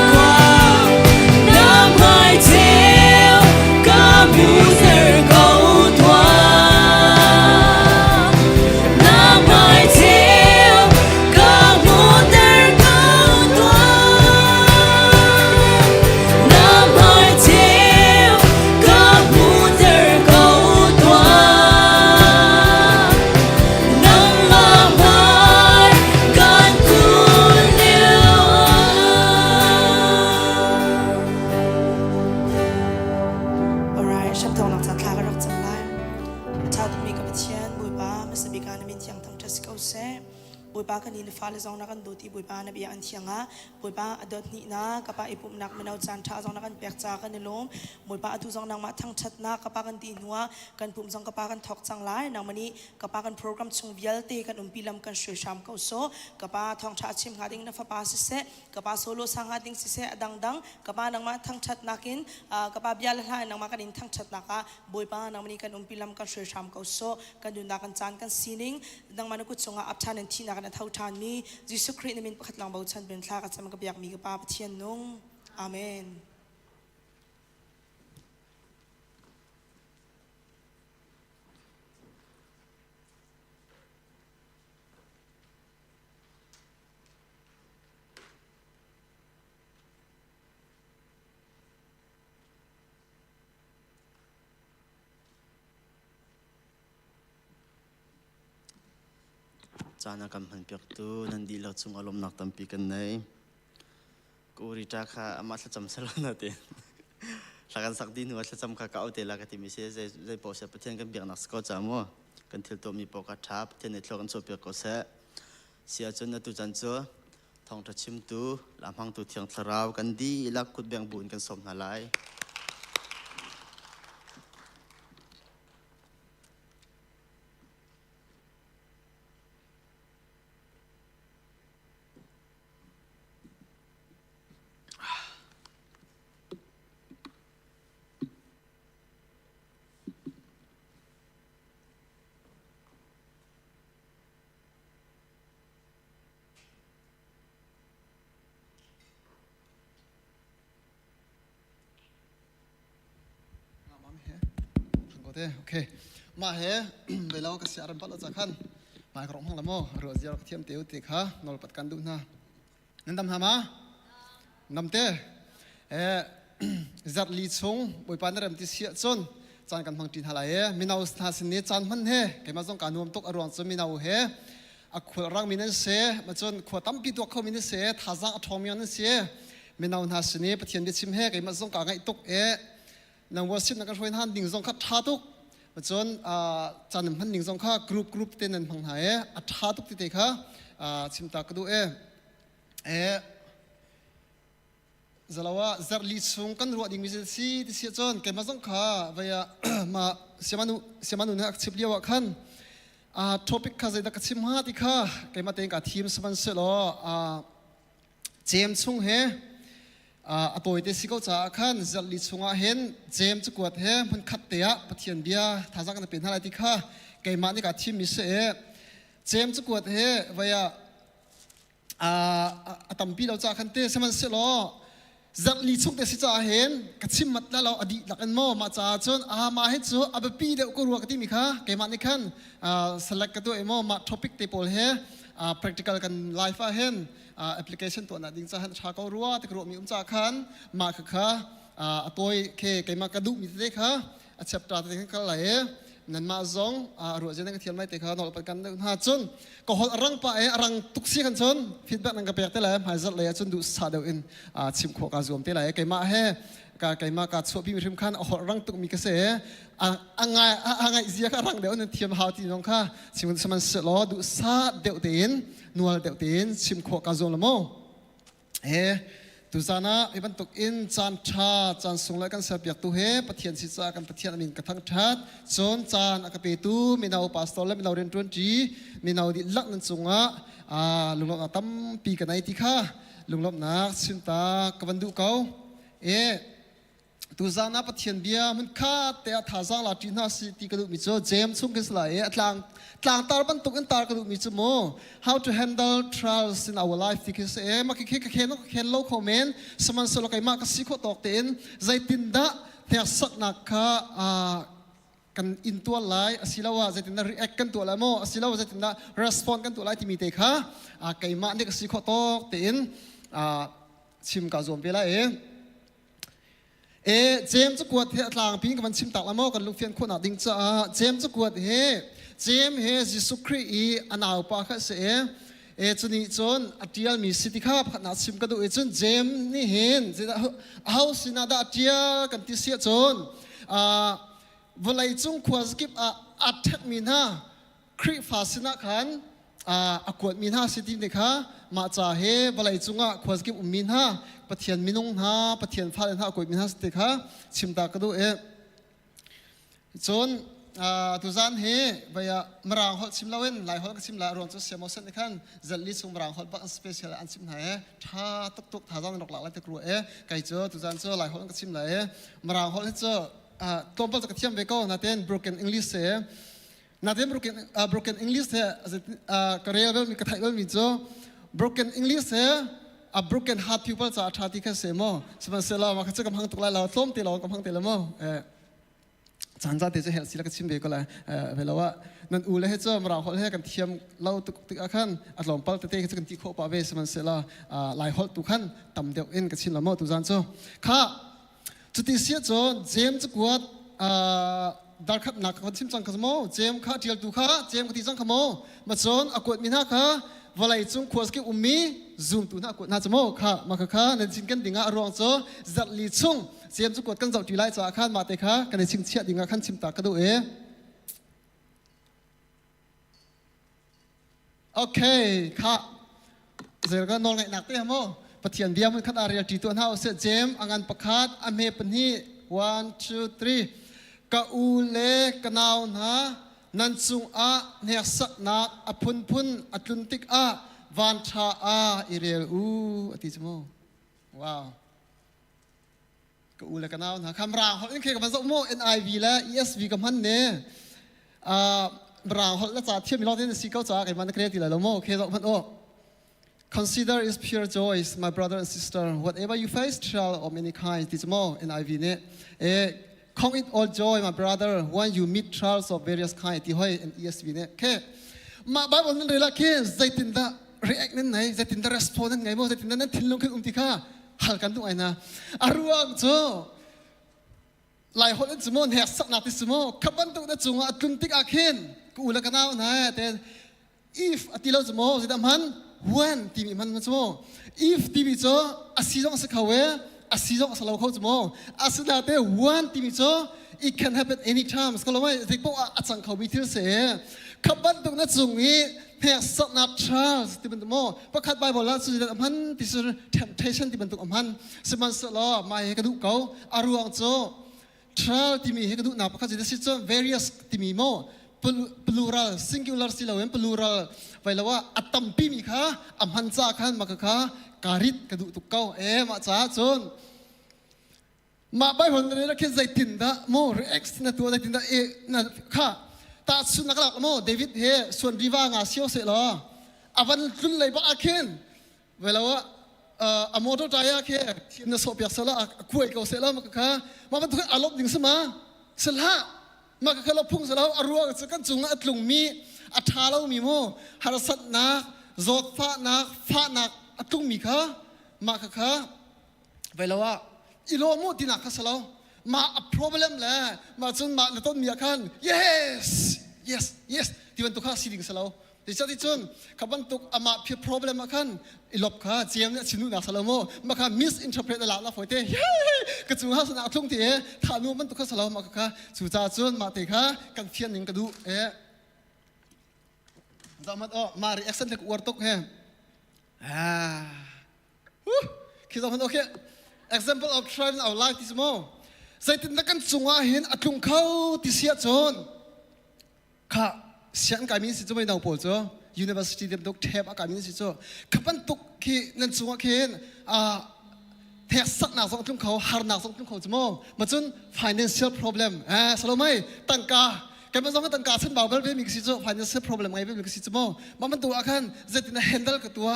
Speaker 2: Nam hai theo ca mũ giờ câu thoa. Nam hai theo ca mũ giờ câu thoa. Nam hai theo ca mũ giờ câu thoa. Nắng mà mai gan cuốn liao.
Speaker 3: Alright, sắp thong làm sát khá cái rắc chân lại. Chào tụi mình các bạn bùi ba, mà sẽ bị gà nằm in chẳng thằng trust câu xe. บุยป้ากันนี่ฟ้าเลยจงนักกันดูที่บุยป้านะเบียอันเทียงอ่ะบุยป้าอดดนี่นะกับป้าไอปุ่มนักมันเอาจานท้าจงนักกันเปียกจากกันในลมบุยป้าทุจงนักมาทั้งชัดนักกับป้ากันตีหัวกันปุ่มจงกับป้ากันทอกจังไลนางมันนี่กับป้ากันโปรแกรมชงเบียลเตกันปีลำกันช่วยชามเขาโซกับป้าทองชาชิมหาดิ้งนัฟป้าสิเสกับป้าโซโลสังหาดิ้งสิเสดังกับป้านางมาทั้งชัดนักินกับป้าเบียลให้นางมากันอินทั้งชัดนักบุยป้านางมันนี่กันปีลำกันช่วยชามเขาโซกันดูนักกันจานกันซีนิงนางมันกุศลอับชานันทีนักกันเท่าทานนี้ยิสุคริสต์มินขัดหลังเบาชันเป็นทากับสมังกับอยากมีกับป้าเทียนนงอาเมน
Speaker 5: จานกรรมพันเปียกตูนันดีเราจุงอารมณ์หนักตั้มปีกันในกูริจาค่ะอามาจะจำสลับนาเตียหลักการสักดินว่าจะจำข้าเก่าเตลักที่มีเสียใจปอเสียประเทศกันเบียงนักสกอตจามัวกันทิลตัวมีปกัดทับเทนในทลกันโซเปียกเสียจนนัตุจันโจทองทัชิมตูลำพังตูเทียงทราวกันดีลักกุดแบงบุญกันสมนาไล
Speaker 7: โอเคมาเฮเวลาก็เสียรันปัดเราจะขันมากรองห้องละโมรถเสียรเทียมเตียวติค่ะนอลปัดกันดูนะนั่นดำหามานำเตจัดลีชงบุยปานเริ่มที่เสียจนจานกันพังจีนหลายมีนาสถาสินีจานมันเฮเกี่ยมาส่งการนวมตกอรวนจนมีนาเฮขวดรังมีนั่นเสียมาจนขวดตั้มปีตัวเขามีนั่นเสียท่าจังอทอมยันนั่นเสียมีนาสถาสินีปะเทียนเดชิมเฮเกี่ยมาส่งการไงตกนางวอสิบนักช่วยท่านดิ่งส่งข้าท่าตุกจนจานพันดิ่งส่งข้ากรุ๊ปเต้นนันพังหายท่าตุกติดข้าชิมตากระดูจะเล่าว่าจัดลิซุงกันรัวดิ่งมิเซซีที่เสียจนเก็บมาส่งข้าไปมาเสียมานุเนี่ยชิบเลี้ยวขันท็อปิกข้าจะได้กชิมหาที่ข้าเก็บมาเต็งกับทีมสปอนเซอร์ล้อเจมซุงเฮตัวเด็กสิเขาจะขันจัดลิซุงเห็นเจมจะกวดเฮมันขัดเตะปะเทียนเบียท่าจังกันเป็นอะไรที่ข้าเก็บมาเนี่ยกับทีมมิเซเจมจะกวดเฮไปตั้มปีเราจะขันเตะสมันเสล้อจัดลิซุงเด็กสิจะเห็นกับชิมมัดแล้วเราอดีตหลักอันโมมาจากจนมาเห็นจูอับปีเด็กก็รู้กันที่มีข้าเก็บมาเนี่ยขันselect กันตัวเอโมมาท็อปิกเตปอลเฮpractical กันไลฟ์เห็นapplication ตัวนั้นดิ้งจะหันชาเขารู้ว่าที่กรุ๊ปมีจากขันมาค่ะตัวเคเก็บมากระดูกมีเด็กค่ะเช็บตาเด็กกันเลยนั่นมาจงรู้จักนั่งเทียนไม่เด็กค่ะนอลปัดกันหาจนก็หดรังไปรังตุกเสียกันจน feedback นั่งกับเปียกเท่าไรหายจัดเลยจนดูสาเดียวอินชิมขวกาจวมเท่าไรเก็บมาเฮก็มากัดสวบพิมพ์ริมขันหดรังตุกมีกระเสไงเสียค่ะรังเดียวนั่นเทียมหาวที่น้องค่ะชิมสมันเสล้อดูสาเดียวเตียนนัวเดียวเตียนชิมขวกาจวมละโมตุจานะไอ้บรรทุกอินจานชาจานส่งแล้วกันเสียเปียกตัวเฮปะเทียนศิษากันปะเทียนมินกระทั่งชัดจนจานอากาเปตูมีนาปาสตอลและมีนาเรนทวนจีมีนาดิลักนันส่งลุงลบตั้มปีกันไหนที่ข้าลุงลบนักสินตากบันดุเขาตุจานะปะเทียนเบียมันข้าแต่ท่าจังลาจีน่าสิตีกระดูกมิโจเจมสุ่งกันสลายตางตาบรรทุกอันตากระดูกมิโจโม how to handle trials in our life ที่คือมาคิดแค่โลคอมเมนต์สมันสโลกไอมากสิโคตอกเต็นใจตินดะเทียสักนักข้ากันอินตัวไลสิลาวะใจตินดะ react กันตัวไลโมสิลาวะใจตินดะ respond กันตัวไลที่มีเตะข้าไก่มาเนี่ยสิโคตอกเต็นชิมกาจวมไปละเจมจะกวดเฮตลางพิงกับมันชิมตักละโมกันลุงเฟียนคนดิ่งจ้าเจมจะกวดเฮเจมเฮยิสุครีอันเอาปากเสียจุนี่จนอัตยามีสิทธิภาพขนาดชิมกันดูจนเจมนี่เห็นจะเอาสินาดาอัตยากันที่เสียจนวันไหลจุงขวาสกิปอัตแทกมีนาครีฟาสินาขัน กวดมีนฮาสิทีนี่ค่ะมาจ่าเฮบลายจุงะขวดกิบมีนฮาปะเทียนมินงฮาปะเทียนฟ้าเลนฮากวดมีนฮาสิทีค่ะชิมตากระดูจนตุจานเฮไปมรางฮอลชิมลาเวนหลายฮอลก็ชิมลารวมจุดเสียมอสันนี่คันจัดลิสงมรางฮอลบักสเปเชียลอันชิมไหนท่าตุกท่าจานหลอกหลักแล้วตะกรัวไก่เจอตุจานเจอหลายฮอลก็ชิมไหนมรางฮอลเจอตัวปัจจุบันเทียมเบโก้นาเต้น broken English นาเต้น broken English กระเรียบมีกระไทยมีเจอ broken English broken heart people จะชาติแค่เสมอสมัยเสร็จแล้วมาเขาจะกำลังตกไล่เราต้มตีเรากำลังตีเราโม่จันทร์จะเห็นสิลักชิมเบก็เลยเวลาว่านั่นอูเลยให้เจ้ามาเราเขาให้กันเทียมเราตุกอาคันอัดลมปัลเตะให้เจ้ากันที่โคปาเวสมันเสร็จแล้วหลายฮอลตุขันต่ำเดียวเอ็นกับชิมละโม่ตุจันเจ้าค่ะจุดที่เสียจนเจมจะกวดดาร์คับหนักคนชิมจังขโมเจมข้าเทียลตุข้าเจมกติจังขโมมาจนอากวดมีนาข้าวลัยจุงขวดกิอุมีซูมตุน่ากวดน่าจะโม่ค่ะมาข้าในจินกันดิ่งอารองโจจัดลีจุงเจมจะกวดกันจับจุไลจากข้านมาเตะข้ากันในชิงเชียดิ่งข้านชิมตากระดูโอเคค่ะเสร็จก็นอนในหนักเตะโม่ปะเทียนเบียมันขัดอารีจีตัวเท้าเสเจมอังานประคาดอเมปนี one two three กะอูเลกะนาวนะนันซุงอาเนียสักนักอพุนพุนอัตุนติกอาวันชาอาอิเรียลอติจโมว้าวกะอูเลกะนาวนะคำรางเขาเองเคกับมันสมโม NIV และ ESV กับมันเนี่ยรางเขาและจ่าเทียมมีรอบที่สี่เก้าจ่าไอ้มันเครียดตีเลยละโมเคกับมันโอConsider is pure joy, my brother and sister. Whatever you face, trial of many kinds, this more NIV เนี่ยcount it all joy, my brother, when you meet trials of various kinds. ที่ห้อย ESV เนี่ยแค่มาบ้านบนนั้นเลยละแค่ใจตินดา react นั่นไงใจตินดา respond นั่นไงโมใจตินดานั้นทิ้งลงขึ้นที่ข้าหันกันทุกไอ้นะอารัวโจหลายคนนั่นสมมติเหตุสักนักที่สมมติขับบันทุกนั่นจุงอัตุนติกอาเคนกูอุลกันเอานะแต่ if อติเราสมมติสิดามันwhen ที่มีมันสมมติ if ที่มีโจอาศิจงสักเขาอาศิจงสักเราเขาสมมติอาศิจงแต่ when ที่มีโจ it can happen anytime ก็เราไม่ที่พวกอาจารย์เขาวิธีเสียขับบันทุกนั่นจุงนี้เหตุสักนัก trials ที่เป็นตัวโมประคัดไบเบิลแล้วสุดที่มันที่สุด temptation ที่เป็นตัวมันสมันสลอมาให้กระดูกเขาอารัวโจtrial ที่มีให้กระดูกหนาประคัดจะได้สิจง various ที่มีโมplural singular สิเราเห็น plural ไปแล้วว่าอัตตัมปีมีค่ะอัมหันจ้าขันมาค่ะการิดกระดูกตุกเก้ามาจ้าจนมาใบหัวเลยนะแค่ใจตินดาโม react นะตัวใจตินดานะค่ะตาสุนักหลักโมเดวิดเฮส่วนรีวางาเซียวเสร็จแล้วอวันรุ่นเลยบ้าเคนเวลาว่าอโมโตใจอะแค่ทีมนักสอบอยากเสร็จแล้วคุยกับเสร็จแล้วมาค่ะมาเป็นทุกอารมณ์ดิ่งสมาเสร็จแล้วมาค่ะเราพุ่งเสร็จแล้วอรัวจะกันจุงอัดลุงมีอัฐาเรามีโมฮาร์สัตนักโจดฟ้านักอัดลุงมีค่ะมาค่ะเวลาว่าอีโลโมดินักค่ะเสร็จแล้วมา a problem แหละมาจนมาในต้นมีอาการ yes ที่มันตุกข้าสิ่งเสร็จแล้วดิฉันที่จนขับมันตุกอามาเพีย problem อาการอีหลบค่ะเจียมเนี่ยชินุนักเสร็จแล้วโมมาค่ะ misinterpret ละละฝอยเต้กระจุงห้าสนาทุ่งที่ถ้านูมันตุกข้าเสร็จแล้วมาค่ะสุจาจนมาเตะค่ะกันเทียนหนึ่งกระดูจำมันมา reaction เด็กอวดตุกคิดว่ามันโอเค example of trial in our life ที่สมอใจติดนักกันจุงอาเห็นอัดลุงเขาที่เสียจนค่ะเสียงการมีสิจะไม่นาวปวดจ้ะ University เด็กตุกเทปอาการมีสิจ้ะขับมันตุกขี้นั่นจุงอาเห็นเทสักหนักสองทุ่งเขาหาหนักสองทุ่งเขาจมอมาจน financial problem สโลไม่ตั้งกาแกมันต้องตั้งกาเส้นเบาเป็นมีสิจ้ะ financial problem ไงเป็นมีสิจ้ะมอมันตัวอาการใจติดนัก handle กับตัว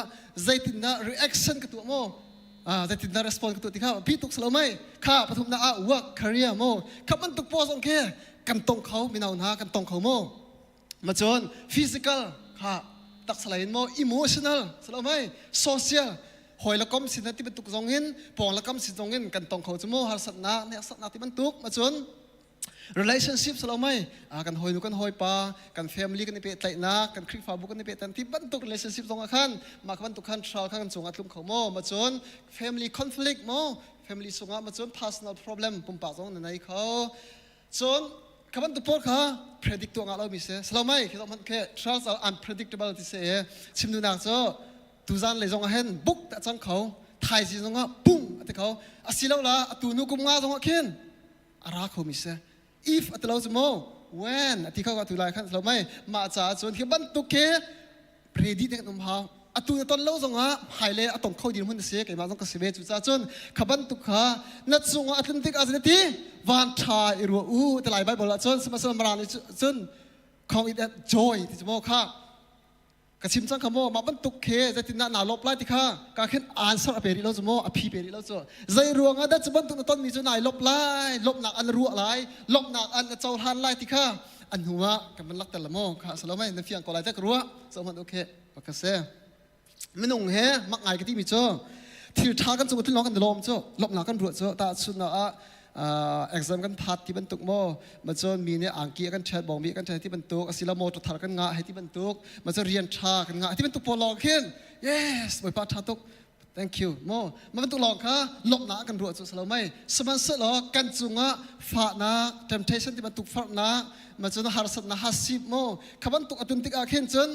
Speaker 7: ใจติดนัก reaction กับตัวมอแต่ติดนารีสปอนกับตัวที่ข้าพี่ตุกสลาไม่ข้าปฐมนาwork career โมขับมันตุกโพสโอเคกันตรงเขาไม่เอาหนากันตรงเขาโมมาจน physical ข้าตักสลายโม emotional สลาไม่ social หอยละก้มสินะที่เป็นตุกจงเงินปองละก้มสิจงเงินกันตรงเขาจะโมหาสัตนาเนี่ยสัตนาที่มันตุกมาจนrelationship สลาไม่กันหอยนุกันหอยปากัน family กันในเปตไตนักกันคลิกฟ้าบุกกันในเปตันที่บรรทุก relationship ตรงกันมาบรรทุกขัน trial ขันส่งอัดลุมเขาโมมาจน family conflict โม family ส่งมาจน personal problem ปุ่มปากตรงไหนเขาจน คำว่าตัวพอดค่ะ predict ตัวงานเรามีเสียสโลไม่คือต้องมันแค่ trust our unpredictable ที่เสียชิมดูหนักจ้ะตูจานเลยจงเห็นบุกแต่จังเขาไทยสิจงอ่ะปุ้งแต่เขาอาศิลาละตูนุกุมงาจงอ่ะเข็นอารักเขามีเสีย if อัตเราจะโม่ when ที่เขาก็ตุลายขั้นสโลไม่มาจากส่วนที่บันตุกเก predict เนี่ยนุ่มเขาตัวตอนเล่าจงอ่ะหายเลยตรงเขาดีมันเสียกันมาจงกระเสวจุดจ้าจนขบันตุกขานัดจงอ่ะอัตแลนติกอาเซนตีวันชาอิรัวอูแต่หลายใบบละจนสมัยสมัยรานี่จนของอีเดน joy ที่จะโม่ค่ะกระชิมจังขโมมาบันตุกเคจะติดหนาลบไล่ที่ค่ะการเข็นอ่านสารเปรีเราจะโม่อภิเปรีเราจะใจรัวงอ่ะได้จะบันตุกต้นมีจุดไหนลบไล่ลบหนักอันรัวไล่ลบหนักอันเจ้าทันไล่ที่ค่ะอันหัวกับมันรักแต่ละโม่ค่ะสโลไม่ในเฟียงก่อไล่จะรัวสมมติโอเคปากกาเซ่ไม่นุ่งเฮมักไงกันที่มีเจ้าที่ท้ากันจะมาที่น้องกันลมเจ้าลบหนักกันรัวเจ้าแต่สุดน่ะexam กันพัดที่บรรทุกโม่มาจนมีเนี่ยอ่างกี้กันแชทบอกมีกันแชทที่บรรทุกศิลาโมจะทากันงาให้ที่บรรทุกมาจะเรียนชากันงาที่บรรทุกพอลองขึ้น yes ไม่ปัดทาตุก thank you โม่มาบรรทุกลองค่ะลบหนากันรัวจุดสลาไม่สมันเสลอกันจุงะฝาหนา temptation ที่บรรทุกฝาหนามาจนหาสัตนาฮัสิบโม่ขบันทุกอัตุนติกอาขึ้นจน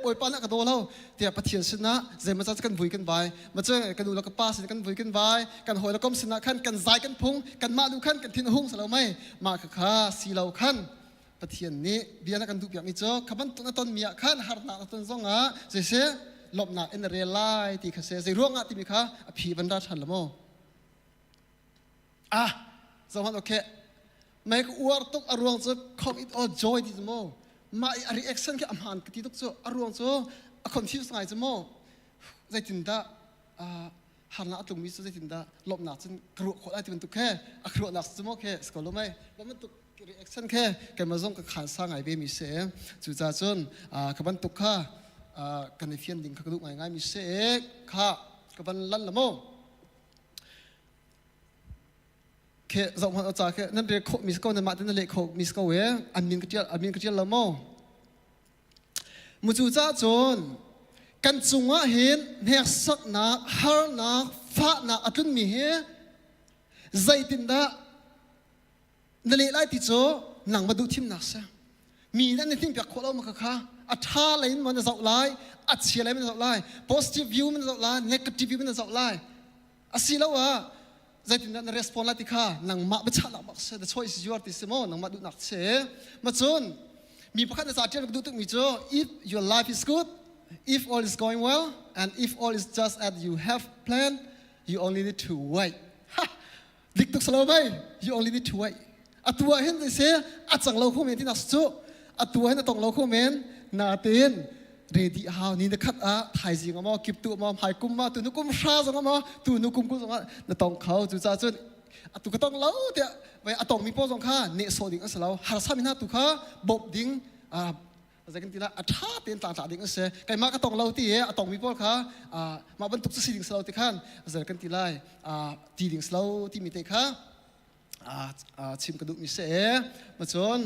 Speaker 7: บอยปานะกระโดดเราเดี๋ยวปะเทียนชนะเจมันจะกันบุยกันไปมาเจอกันดูแล้วก็ป้าสิกันบุยกันไปกันหอยแล้วก็สินะขั้นกันใจกันพุงกันมาดูขั้นกันทิ้งหุ่งสเราไม่มาข้าสีเราขั้นปะเทียนนี้เบียนักกันดูแบบนี้เจ้าขบันตุนต้นมีขั้นหาหนักต้นซงอ่ะเสียหลบหนักเอ็นเรียลไลที่เขาเสียร่วงอ่ะที่มีข้าผีบรรดาชันละโมสมัยโอเคไม่ก็อวดตุกอารมณ์จะ come it all joy ที่จะโมมาreaction แค่อาหารกติตุกโซอารมณ์โซconfuse ไงจะโม่ใจตินดาหันหน้าตรงมิสใจตินดาลบหนักจนกลัวคนไอ้ที่มันตุกแค่กลัวหนักจะโม่แค่สกอลรู้ไหมว่ามันตุก reaction แค่แกมาส่งกับขันสร้างไอเบมิเซ่จุดจ้าจนกับมันตุกข้ากันในเฟียนดิ่งขักดุง่ายๆมิเซ่ข้ากับมันลั่นละโม่แค่สองคนเอาจากแค่นั่นเรียกมิสโก้นั่นมาตั้งแต่เล็กโคมิสโก้เว้อันมินกระเจียละโม่มุจูจ้าจนกันจุงะเห็นเฮียสักนักฮาร์นักฟ้านักอัตุนมีเฮใจตินดานั่นเลยไล่ติโจหนังมาดูทีมนักเสียมีนั่นในทีมเปียกคนเรามาค่ะอัฐาอะไรมันจะสับไล่อัดเชียอะไรมันจะสับไล่ positive view มันจะสับไล่ negative view มันจะสับไล่อาศัยแล้วว่าใจตินดาใน response ไล่ติค่ะหนังมาไม่ชัดหนักบักเสีย the choice is yours ติสมอหนังมาดูหนักเสียมาจนมีประการในศาสตร์ที่เราดูตึกมีโจ if your life is good if all is going well and if all is just as you have planned you only need to wait ดิกตุกสโลว์ไป you only need to wait อัตัวเห็นเสียอัดจังเราคู่เมนที่นักสู้อัตัวเห็นตรงเราคู่เมนนาเตียนเรดีฮาวนี่นักขัดไทยสิงมากิบตัวมาหายกุมมาตัวนุกุมชาสังมาตัวนุกุมกุสังมานาตองเขาจุดจ้าจนอัตุก็ต้องเล่าเดี๋ยวไว้อัตองมีโป้สงข้าเนโซดิ่งอัสลาวหาสามินาตุข้าบบดิ่งอะไรกันทีละอัฐาเตียนต่างๆดิ่งอัสเซ่ไก่มาก็ต้องเล่าที่อัตองมีโป้ข้ามาบรรทุกสิ่งดิ่งสลาวที่ข้านอะไรกันทีละที่ดิ่งสลาวที่มีเตข้าชิมกระดูกมีเซ่มาจน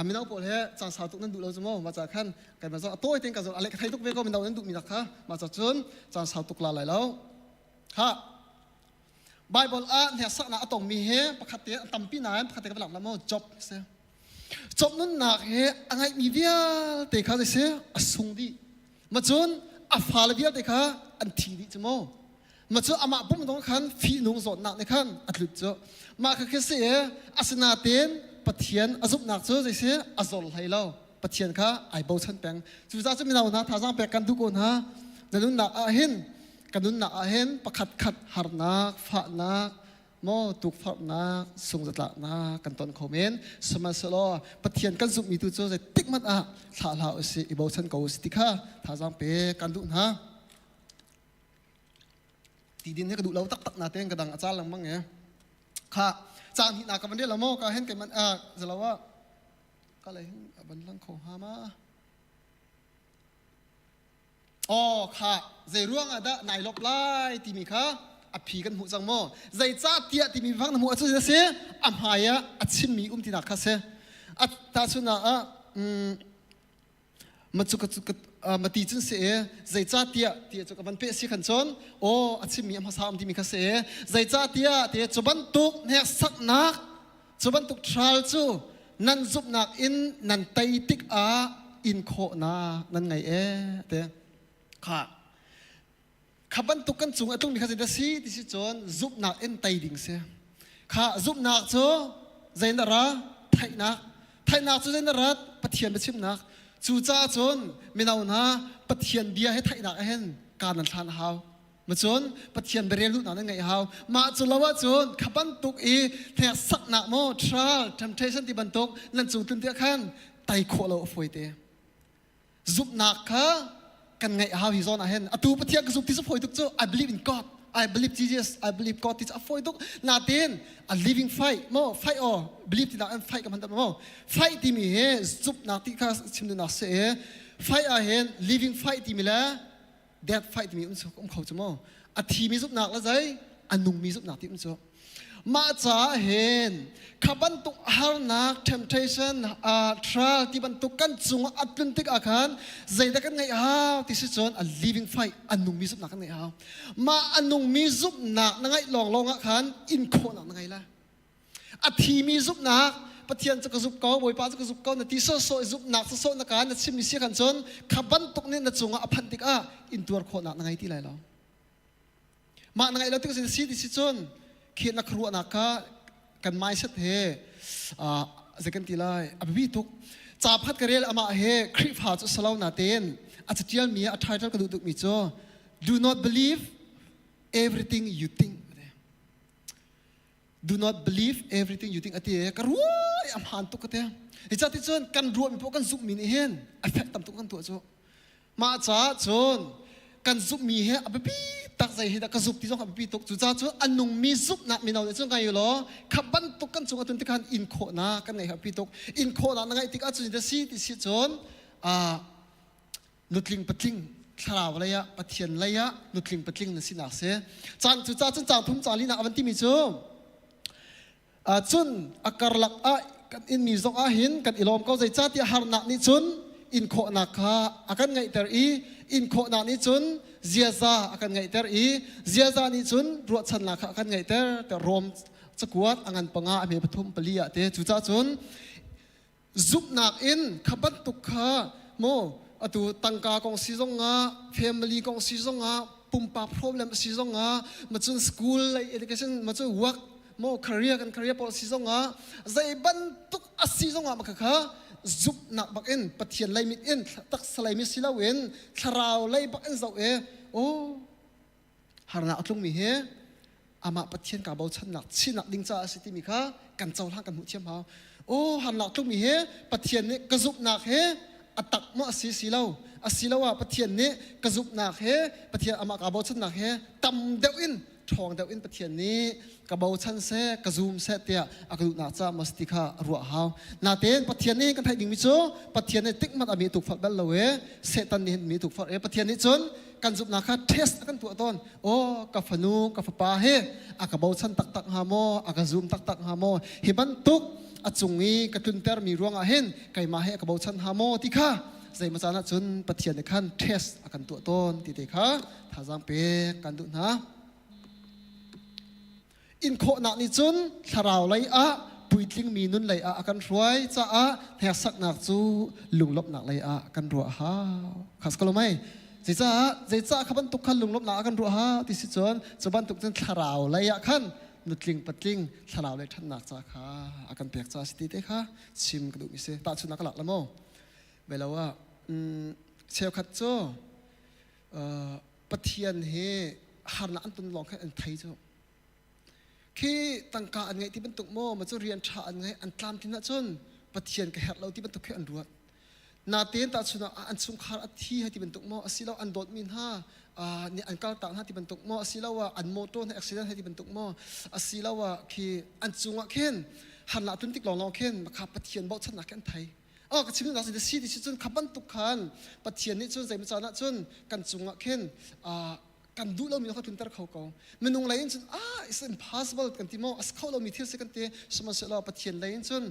Speaker 7: ไม่เอาโป้เฮ่จางสาวตุกนั้นดูเราจะมั่วมาจากขั้นไก่มาจนตัวเตียนกันจนอะไรกันไทยตุกเวก็มันเอานั้นดูมีนักข้ามาจากจนจางสาวตุกลาไหลแล้วข้าไบเบิลเนี่ยสักนะต้องมีเฮประคัตเตะตั้มปีนายประคัตเตะกับหลังละโมจบเสียจบนั้นหนักเฮอะไรมีเวียเตะเขาเสียสุ่งดีมาจนฟาลเวียเตะเขาอันทีดีจมูกมาจนอามาปุ่มตรงขันฟีนุ่งสดหนักในขันอัดลุดเจ้ามาคือเสียอาสนาเตียนปะเทียนอาซุบหนักเจ้าเสียอาซอลให้เราปะเทียนเขาไอโบชันแปงจุดจ้าจะไม่เอานะท่าจ้างแปงกันทุกคนฮะในรุ่นหนักเห็นกันนุ่นนักเห็นประคัดขัดหานักฝานักโมตุกฝานักส่งจัดละนักกันตอนคอมเมนต์สมัยสโลปะเทียนกันสุมีตัวโจจะติ๊กมันสาลาอุสิอิบาวชันกูสติค่ะท่าจังเปกันดุนะตีดินให้กระดูกเราตักนาเต้งกระดังอาจารย์ลังมั่งไงค่ะจางหินากับมันเดียวละโมก็เห็นกันมันจะเล่าว่าก็เลยบันลังโคฮามาอ๋อค่ะใจร่วงได้นายลบไล่ที่มีค่ะอภิกันหูจังโมใจจ้าเตี้ยที่มีฟังน้ำหูอัศจรรย์เสียอัมหายะอัชิมมีที่นักค่ะเสียอัตตาชุนะมาจุกมาตีจนเสียใจจ้าเตี้ยจุกมันเป๊ะสิขันชนโอ้อัชิมมีอัมหาสามที่มีค่ะเสียใจจ้าเตี้ยจุบันตุกเนี่ยสักนัก จุบันตุกทรัลจูนันซุบนักอินนันไตติกอาอินโคนานั่นไงเตะค่ะขับบันตุกกันจุงตุ้งมีข้าศึกสีที่สิจวนซุบนักอินไตดิ่งเสียค่ะซุบนักจูใจน่ารักไทยนักจูใจน่ารักปะเทียนไปชิมนักจูจ้าจนไม่เอาหน้าปะเทียนเบียให้ไทยนักเห็นการนันทานหาวมาจนปะเทียนไปเรียนรู้นั่นไงหาวมาจนแล้วว่าจนขับบันตุกแทนสักหนักโมทรัลทำเทชันที่บันตุกนั่นจูตุนเตียขันไตโคเราฝอยเตะซุบนักค่ะกันไงหาวฮิซอนเห็นอตูปะเทียนกซุบที่สุดฝอยตุกจู I believe in God I believe Jesus I believe God is aฝอยตุกนาเต้น a living fight โม fight or believe ที่นักอัน fight กับมันแต่โม fight ที่มีซุบนักที่ข้าชิมดูนักเสีย fight เห็น living fight ที่มีแล้ว dead fight ที่มีเขาจะโมอาทีมีซุบนักแล้วใจอันนุ่งมีซุบนักที่มันจะมาจ้าเห็นขับบันตุกฮาร์นัก temptation trial ที่บันตุกกันจุงอัดลุนติกอาคารใจแต่กันไงฮาวที่สุดจน a living fight อันนุ่งมีซุบนักกันไงฮาวมาอันนุ่งมีซุบนักนั่งไงลองอาคารอินโคนักนั่งไงล่ะอาทีมีซุบนักปะเทียนจะกระซุบเกาบอยป้าจะกระซุบเกานาทีโซ่ซุบนักโซ่นักการนั่นชิมิเสียกันจนขับบันตุกนี่นั่นจุงอพันติกอินตัวโคนักนั่งไงที่ไรแล้วมานั่งไงเราที่ก็จะซีที่สุดจนเขียนนักครัวนักกันไม้เสร็จเฮจะกันทีไรอภิทุกจ่าพัดกระเรียลอามาเฮคริปหาจุสลาวนาเตนอาจจะเจียลมีอาทายทัลกระดูกมีโจ do not believe everything you think do not believe everything you think อธิกระรัวอำหันตุกเตะไอ้จ่าที่จนกันรัวมีพวกกันซุกมีนี่เห็นเอฟเฟกต์ต่ำตุกกันตัวโจมาจ่าจนกันซุกมีเฮอภิตักใจให้ตักกระซุบที่ต้องขับปีตกจุดจ้าจุดอันนุ่งมีซุบนักมีเราในช่วงไงอยู่หรอขับบันตุกกันจุงอันตุนที่การอินโคนะกันไงครับปีตกอินโคนะนั่งไงติกอันจุดที่ซีที่ซีจนนุดลิงปัดลิงคราวระยะปัดเทียนระยะนุดลิงปัดลิงนั่นสินักเสียจานจุดจ้าจนจานทุ่มจานลีนักวันที่มีจุจุนอาการหลักกันอินมีซอกหินกันอิลอมเขาใจจ้าที่หาร์นักนี่จุนอินโคนักค่ะอากันไงแต่อินโคนักนี่จุนเจียซาอากันไงเตอร์เจียซานี่จุนรัวชันนักอากันไงเตอร์แต่รวมจะกวดอันปังอาเมปฐุมปลีอะเตจุจ้าจุนซุบนักอินขับบันตุกค่ะโมอตูตังกากองซีซงอาแฟมิลี่กองซีซงอาปุ่มปา problem ซีซงอามาจุนสกูลเลย education มาจุน work โม career กัน career policy ซงอาใจบันตุกอาซีซงอามาค่ะซุบนักบักอินปะเทียนไลมิดอินตักสไลมิสิลาเวนทราวไลบักอินเจ้าโอ้หานักลุงมีเฮอามาปะเทียนกับเบาชันนักชินักดิ้งจ้าสิที่มีค่ะกันเจ้าทางกันหุ่นเทียมเขาโอ้หานักลุงมีเฮปะเทียนนี่กระซุบนักเฮอัตักมะสิลาว่าปะเทียนนี่กระซุบนักเฮปะเทียนอามากับเบาชันนักเฮตำเดวินทองเดวินปะเทียนนี้กับเบาชันเสกระซุมเสเตียอากระดูนักจ้ามัสติค่ะรัวหาวนาเตนปะเทียนนี้กันไทยดิ้งมิโซปะเทียนนี่ติ๊กมัดมีถูกฝัดเบลเลวเสตันนี่มีถูกฝัดปะเทียนนี้จนกันซุบนักเทสกันตัวต้นโอ้กับฝนูกับปาเฮอากระเบาชันตักฮามออากระซุมตักฮามอเฮบันตุกอจุงนี้กระตุนเตอร์มีร่วงอาเห็นไก่มาเฮกระเบาชันฮามอที่ข้าใจมาจานะจนปะเทียนในขั้นเทสกันตัวต้นที่เด็กข้าถ้าจังเปกันดุนะอินโคนักนิจุนทาราวไลปุยลิงมีนุนไลกันรวยจ้าแหกสักนักจูลุงลบนักไลกันรัวฮาขัสก็รู้ไหมใจจ้าขับบันตุกขันลุงลบนักกันรัวฮาที่สิจวนจะบันตุกจนทาราวไลขันนุดลิงปัดลิงทาราวไลทันนักจ้าค่ะกันเปียกจ้าสิติเด็กค่ะชิมกระดูกมิเสตาชุนักหลักละโมเวลาว่าเชลคัดโจปะเทียนเฮหานักอันตุนลองแค่อันไทยโจคือตั้งการอันไงที่บรรทุกโม่มันจะเรียนชาอันไงอันตามที่นั่นจนปะเทียนกับเหตุเราที่บรรทุกแค่อันรวดนาเตียนตาชุนอันสุงคาร์ที่ให้ที่บรรทุกโม่อสิเราอันโดดมินห้าเนี่ยอันกาลต่างให้ที่บรรทุกโม่อสิเราว่าอันโมโต้ให้อักษิณให้ที่บรรทุกโม่อสิเราว่าคืออันสุงอ่ะเข็นหันหลังตุนติกลองเข็นมาขับปะเทียนบ่ชนะแค่ไทยก็ชิมนักสิ่งที่จนขับบรรทุกคันปะเทียนนี่จนใจมันจะน่าจนกันสุงอ่ะเข็นกันดูเรามีเขาถึงตระเขาเก่ามันนุ่งเลยจนit's impossible กันที่มอasเขาเรามีเที่ยวสักกันเตะสมัยเราปะเทียนเลยจน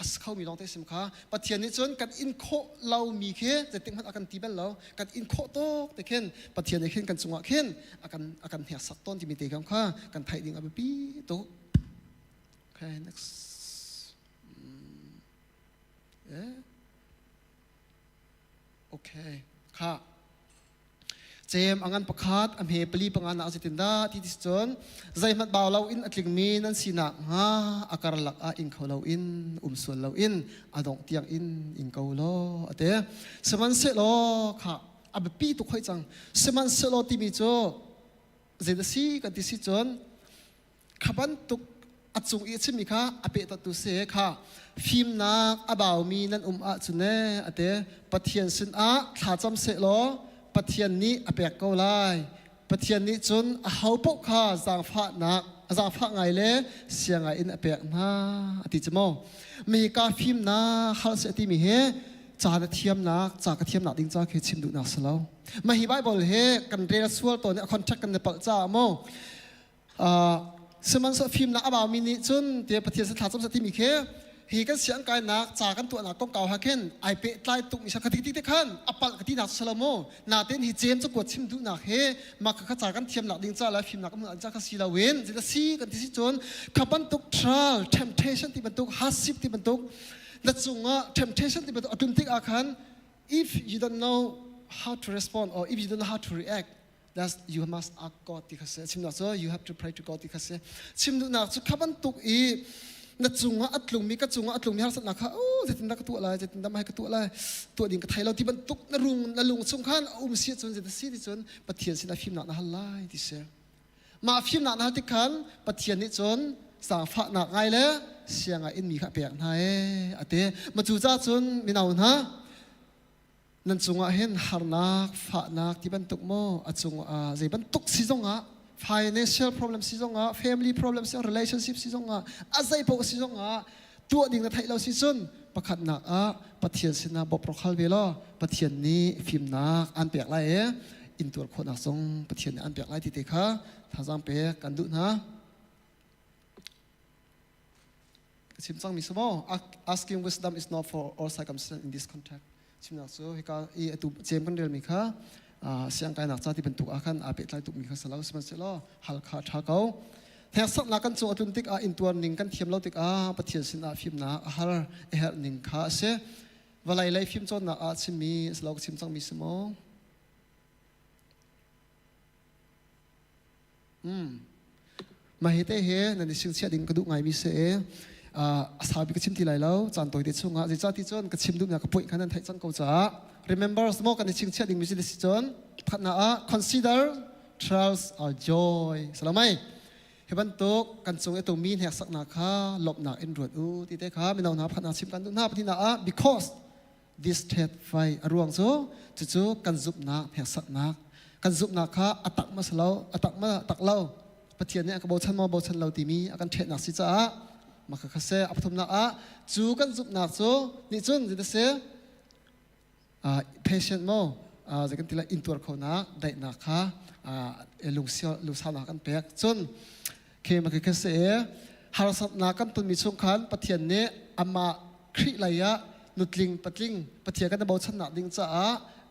Speaker 7: as เขามีลองเตะสิมค่ะปะเทียนนี่จนกันอินโคเรามีแค่จะติงมันอาการตีเบลเรากันอินโคโตแต่เข็นปะเทียนในเข็นกันจงอ่ะเข็นอาการเหี่ยสักต้นที่มีเตะกันค่ะกันไทยดิ่งอาบีโตโอเค next โอเคค่ะเจมอังันประคาดอเมปลีปังงานอาจิตินดาที่ที่จนใจมันบ่าวเราอินอัตลิงมีนั่นสินะฮะอาการหลักอินเขาเราอินส่วนเราอินดงเตียงอินเขาโลอเตสมันเสโลค่ะอับปีตุกให้จังสมันเสโลที่มีโจเจดซีกันที่สิจนขับันตุกอัดจงอีชิมิค่ะอเปตตุเสค่ะฟิมนักอบ่าวมีนั่นอาจุเนอเตปะเทียนสินขาจำเสโลปะเทียนนี้อเปกเกาไลปะเทียนนี้จนเขาปกค่ะจางฟ้านักจางฟ้าไงเล่เสียงไงอินอเปกนาอติจโมมีกาฟิมนักเขาเสติมีเฮจานเทียมนักจากเทียมนักดิ้งจากเคชิมดูนักสลาวมาฮิบายบอลเฮกันเรียสวลตัวเนี่ยคอนแทคกันในปัจจาโมสมันสฟิมนักบ่าวมีนิจนเดี๋ยวปะเทียนสถานสมสติมีเฮฮีกันเสียงกายนักจากกันตัวนักก็เก่าฮักเคนไอเปตไลตุกมิชาคติติติขันอปัลกตินักสลาโมนาเต้นฮีเจมจะกดชิมดูนักเฮมาขจากกันเทียมนักดิ้งจ้าและฟิมนักมือจากสิลาเวนจะซีกันที่สิจนขับบันทุกทรัลเทมเพชันที่บันทุกฮัสซิปที่บันทุกนัดจุงอ่ะเทมเพชันที่บันทุกอัตุมติกอาคัน if you don't know how to respond or if you don't know how to react that's you must ask God ที่เขาเสียชิมนัก so you have to pray to God ที่เขาเสียชิมดูนักจะขับบันทุกอีนัดจุงอ่ะอัดลุงมีกระจุงอ่ะอัดลุงมีฮัสนักค่ะโอ้จะติดนักกระตัวอะไรจะติดนักไม่กระตัวอะไรตัวดิ่งกระไทยเราที่บรรทุกนลุงสงขันเสียจนจะเสียที่จนปะเทียนสินะฟิล์มหนักนะฮัลไลที่เสียมาฟิล์มหนักนะที่ขันปะเทียนนี่จนสางฟ้าหนักไงเลยเสียงไงอินมีข้าเปียกไงอะเตมาจู่จ้าจนมีนาวนฮะนั่นจุงอ่ะเห็นฮาร์นักฟ้าหนักที่บรรทุกโม่อะจุงอ่ะใจบรรทุกสิจงอ่ะfinancial problem สิจงอ่ะ family problem สิจง relationship สิจงอ่ะอาศัยพวกสิจงอ่ะตัวดิ่งในไทยเราสิจนประคัดหนักปะเทียนสินะบอกประคัลเวลาปะเทียนนี้ฟิล์มนักอันเปียกไรอินตัวคนนักทรงปะเทียนอันเปียกไรที่เด็กค่ะทางจังเปียกกันดุนะชิมจังมิสโม asking wisdom is not for all circumstances in this context ชิมนักสู้ให้การอีตัวเจมกันเรียนมิค่ะเสียงกายหนักใจที่เป็นตุกอาคันอาเปิดไล่ตุกมีข้าสลาวสมันเสลอฮัลคาทาเกาแทกสักนักกันจงอัตุนติกอินตัวหนึ่งกันเทียมเราติกปะเทียนสินะฟิล์มนักฮัลเอฮหนึ่งข้าเสวลัยไล่ฟิล์มจนนักชิมีสลาวชิมจังมิสโมมาเฮเตเฮนั่นดิสิ่งเสียดิ่งกระดูกไงมิเสสาบิกชิมที่ไหลแล้วจันตัวเด็ดช่วงจิจ้าที่จนกระชิมดูเนี่ยกระปุยขนาดไทยจังเกาจ้า remember สมองกันในสิ่งเสียดิ่งมิสิเดสิจนพัฒนา consider trials or joy สละไหมเห็นบรรทุกกันทรงไอตัวมีนแหกสักนาค่าหลบหนักเอ็นรวดที่เด็กขาไม่เอาหนาพัฒนาชิมกันดูหน้าพัฒนาbecause this state ไฟรวงโซ่จู่ๆกันจุบหนักแหกสักนักกันจุบหนักค่าอัตักมาสลาวอัตักมาตักเล่าปะเทียนเนี่ยกระโบชันมาโบชันเราตีมีอาการเทหนักสิจ้ามาขะเสอับทุมนักจู่กันจุบหนักโซ่นี่จุนจะเสpatient โมจะกันทีละอินตัวเขานักได้นักค่ะลุงเสียวลุงสาวนักกันเปียกจนเคมาคือเสียหาสัตนักกันตุนมีช่วงคันปะเทียนเนี่ยอามาคริไลยะนุดลิงปะลิงปะเทียนกันบ่าวชนะลิงจ้า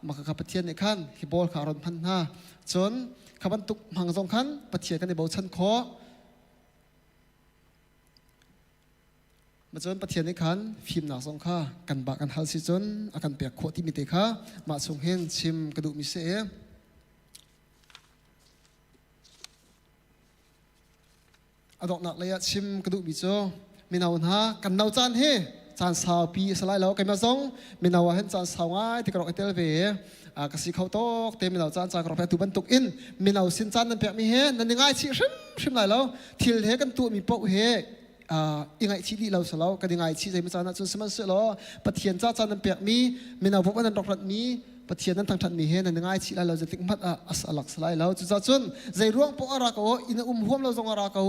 Speaker 7: มาคือปะเทียนในขั้นฮิบอลขารอนพันห้าจนขับรรทุกหังสองคันปะเทียนกันบ่าวชันคอมาจนปะเทียนในขั้นฟิล์มหนักสองข้ากันบากันฮัลซิจนอาการเปียกโคที่มีเตค่ะมาส่งเห็นชิมกระดูกมิเสอดอกหนักเลยชิมกระดูกมิโจมีนาวนะกันนาวจานเฮจานสาวปีสลายแล้วกันมาส่งมีนาวเห็นจานสาวง่ายที่กระดกไอเตลเวกสิเขาโต๊ะเต็มมีนาวจานกระดกแพตุบรรทุกอินมีนาวสินจานนั่นเปียกมีเฮนั่นยังไงชิมไหนแล้วทิลเฮกันตัวมีโป๊ะเฮยังไงชีดีเราสลาวกันยังไงชีใจมันจานนั้นจนสมัยเสือล้อปะเทียนจานนั้นเปียกมีนาวพวกนั้นดอกรัดมีปะเทียนนั้นทางทันมีเฮนั่นยังไงชีเราจะติดมัดสลักสลายแล้วจุดจนใจร่วงปอรักเอาอินห่วมเราจงรักเอา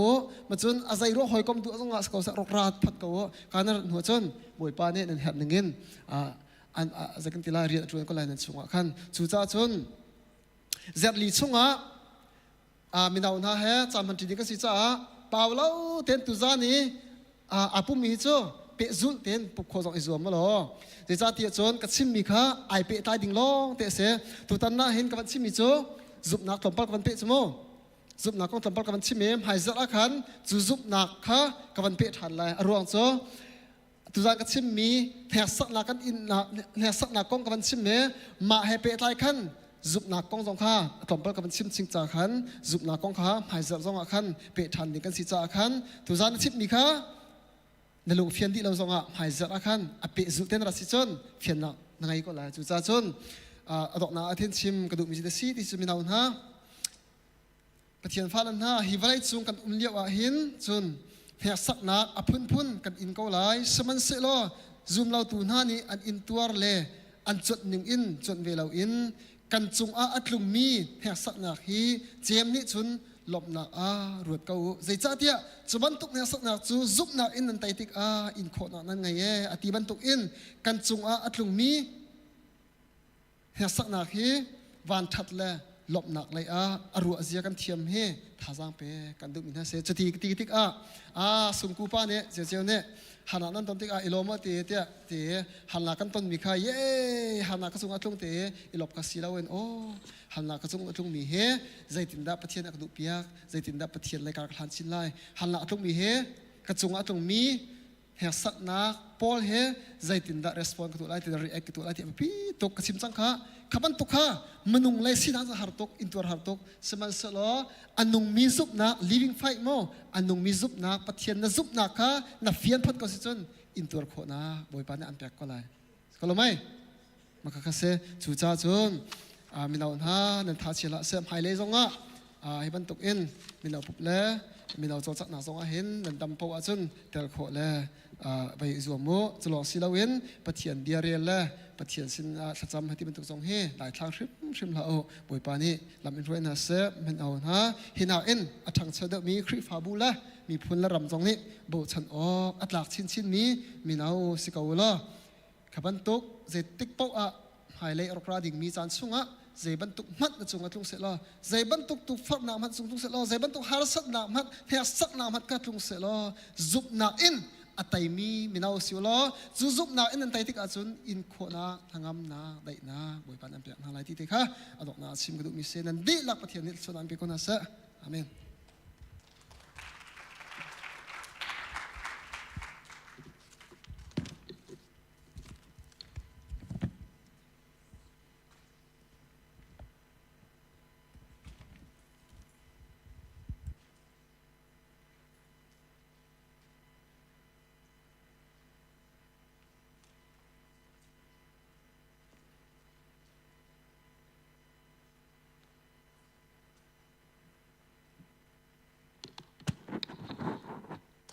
Speaker 7: มาจนใจร่วงหอยกอมดูจงรักเขาสักรกราดพัดเอาการนั้นหัวจนมวยปาเนี่ยนั่นแหบหนึ่งเงินจะกันทีละเรียนจวนก็เลยนั่นช่วงขันจุดจนเจ็ดลีช่วงมีนาวน่าเฮจำมันทีนี้ก็สิจ้าเปล่าแล้วเต็นตุจานี่ปุ่มมีโจเปะจุลเต็นปุกโคจงอิจวมมาหรอเจ้าที่จนกัดชิมมีค่ะไอเปะตายดิ่งลงเตะเสียตุตันน่าเห็นกับชิมมีโจจุบนักตบปัลกับเปะจมูกจุบนักก็ตบปัลกับชิมเอ็มหายจัดอาคันจุบนักค่ะกับเปะทันเลยรวงโจ ตุจานกัดชิมมีแหกสักนากันอินนาแหกสักนากงกับมันชิมเนี่ยมาให้เปะไทยขันจุบนากงสองข้ากล่อมเปิลกับมันชิมชิงจ่าขันจุบนากงข้าหายเสียสองขันเปะทันดีกันสิจ่าขันตุจานชิมมีข้าในลูกเฟียนที่เราสองหายเสียขันอเปะจุบเต้นรัสซิจนเฟียนนักนังไงก็แล้วจุจ่าจนอดอกนาอาทิตย์ชิมกระดูกมีจิตสีที่จุมีนาวนะปะเทียนฟ้าลันนะฮิวไลจุงกันเลี้ยวหินจนแหกสักนักอพุ่นกันอินก็เลยสมันเสลอจุมเราตูน่านี่อันอินตัวเล่อันจุดหนึ่งอินจุดเวลาอินกันจุงอัดลุงมีแหกสักนักฮีเจมนี่จุนหลบนักรวดเก่าใจจ้าเดียจุบันตุกแหกสักนักจูจุบนักอินนันไตติกอินโคนักนั่นไงอติบันตุกอินกันจุงอัดลุงมีแหกสักนักฮีวันทัดเล่หลบหนักเลยรัวเสียกันเทียมเฮท่าจางเปกันดูมินะเสจะติกสุนกูป้าเนี่ยเจียวเนี่ยหันนั้นตอนที่อิโลมาเตะหันหลักกันต้นมีใครเย่หันหลักกระสุนอัดลงเตะอิลบกัสซีลาเวนโอหันหลักกระสุนอัดลงมีเฮใจตินดาปะเทียนอักดุเปียกใจตินดาปะเทียนรายการขันชินไลหันหลักอัดลงมีเฮกระสุนอัดลงมีแหกสักนักพอลเฮใจตินดารีสปอนกตัวไล่ตินดารีแอคตัวไล่ที่ปีตกกระชิมจังค่ะขับันตุกค่ะมนุงเลยสินันจะหาตกอินตัวหาตกสมันสโลอันนุงมีซุปนัก living fight โมอันนุงมีซุปนักปะเทียนนะซุปนักค่ะนับเฟียนพัดก็สิจนอินตัวโคนะบอยปานเนี่ยอันแปลกก็เลยก็รู้ไหมมาคัสเซจูจ้าจนมีเราหน้านั่นท่าเชลเสมไฮเลยจงให้บันตุกอินมีเราปุบเล่มีเราโจจักหนาจงเห็นนั่นดำปูจนเตลโคเล่ไปส่วนโมจะลองสิลาเวนปะเทียนเดียเรียนเล่ปะเทียนสินสัจจำให้ที่บันตุกจงเฮหลายทางชิมละโอบอยปานี่ลำอินทรวยนาเซมันเอาหน้าหินาอินอัฐังเสดมีคริฟาบูเล่มีพุนละรำจงนี้โบชันออกอัตลักชินมีเอาสิกาวละขับันตุกเจติกเป้าไฮเลยออกราดิ่งมีจานสุงใจบันตุกมัดจงอัดลงเสร็จแล้วใจบันตุกตุกฟักน้ำมัดจงเสร็จแล้วใจบันตุกหาสักน้ำมัดเฮียสักน้ำมัดกัดลงเสร็จแล้วจุบน้าอินอัตยมีเอาสิวล้อจุบน้าอินอันไตติกอาจุนอินโคนาทางน้าได้นาบอยปานันเปียกนาไลที่เตค่ะอดอกนาชิมกระดูกมีเซนันดีลักปะเทียนนิสนันเปียกนาเสะอาเมน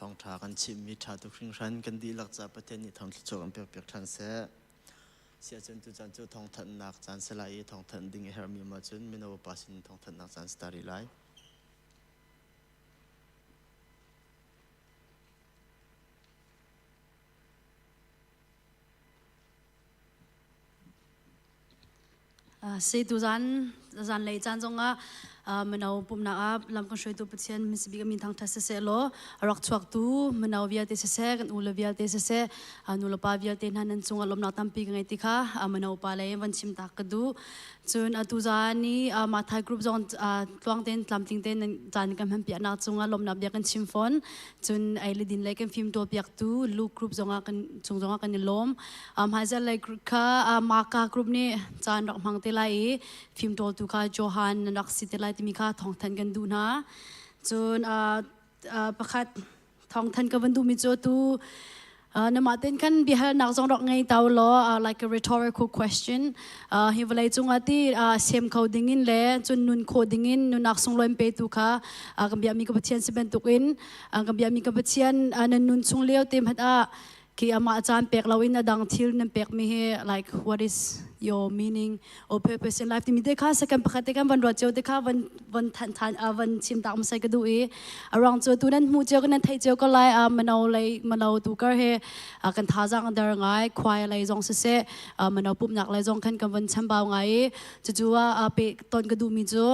Speaker 5: ทองทากันชิมมีทาตุครึ่งรันกันดีหลักจากประเทศนี้ทองโจกันเปียกทันเสียจนตุจันจูทองทันนักจันสลายทองทันดิ่งเฮอร์มีมาจนมินาวปัสินทองทันนักจันสตารีไล
Speaker 4: เสตุจันเลยจันจงมันเอาปุ่มนักลำกันช่วยตัวเพื่อนมิสบิกมีทางทัศเสโลรักชวักตูมันเอาวิอาเตเสกันอุลวิอาเตเสนุลปาวิอาเตนันจงลมนักตั้มปีกันไงติค่ะมันเอาปาเลยวันชิมตักกดูจนตุจานี่มาไทยกรุ๊ปจงตวงเต้นลำติงเต้นจานกันมันเปียกนักจงลมนับเบียกันชิมฟอนจนไอเลดินเลยกันฟิล์มตัวเปียกตูลูกกรุ๊ปจงกันลมหายใจเลยค่ะมากากรุ๊ปนี้จานรักมังเตลัยฟิล์มตัวตุค่ะโจฮันรักสิเตลัยที่มีค่าทองทันกันดูนะจนประคัดทองทันกันดูมีโจตูนมาเต้นกันบิฮานักจงรักไงเตาล้อ like a rhetorical question ฮิวไลจงอาทิเซมเขาดิ่งินเล่จนนุนโคดิ่งินนุนนักสงลอยเปตุค่ะกัมบิอามีกับเชียนสิบเป็นตุกินกัมบิอามีกับเชียนนันนุนสงเลี้ยวเต็มหัดที่อามาอาจารย์เปกเราอินดังทิลนั่นเปกมี like what is your meaning or purpose in life ที่มีเด็กข้าสักการประคัตกันวันรอเจ้าเด็กข้าวันวันชิมตามใส่กระดูกaround ตัวตัวนั้นมูเจ้ากันนั้นไทยเจ้าก็ไล่มันเอาตัวก็เฮกันท่าจังอันเดอร์ไงควายอะไรจงเสะมันเอาปุ่มหนักอะไรจงกันกันวันชั้นเบาไงจู่ๆไปต้นกระดูกมีจู่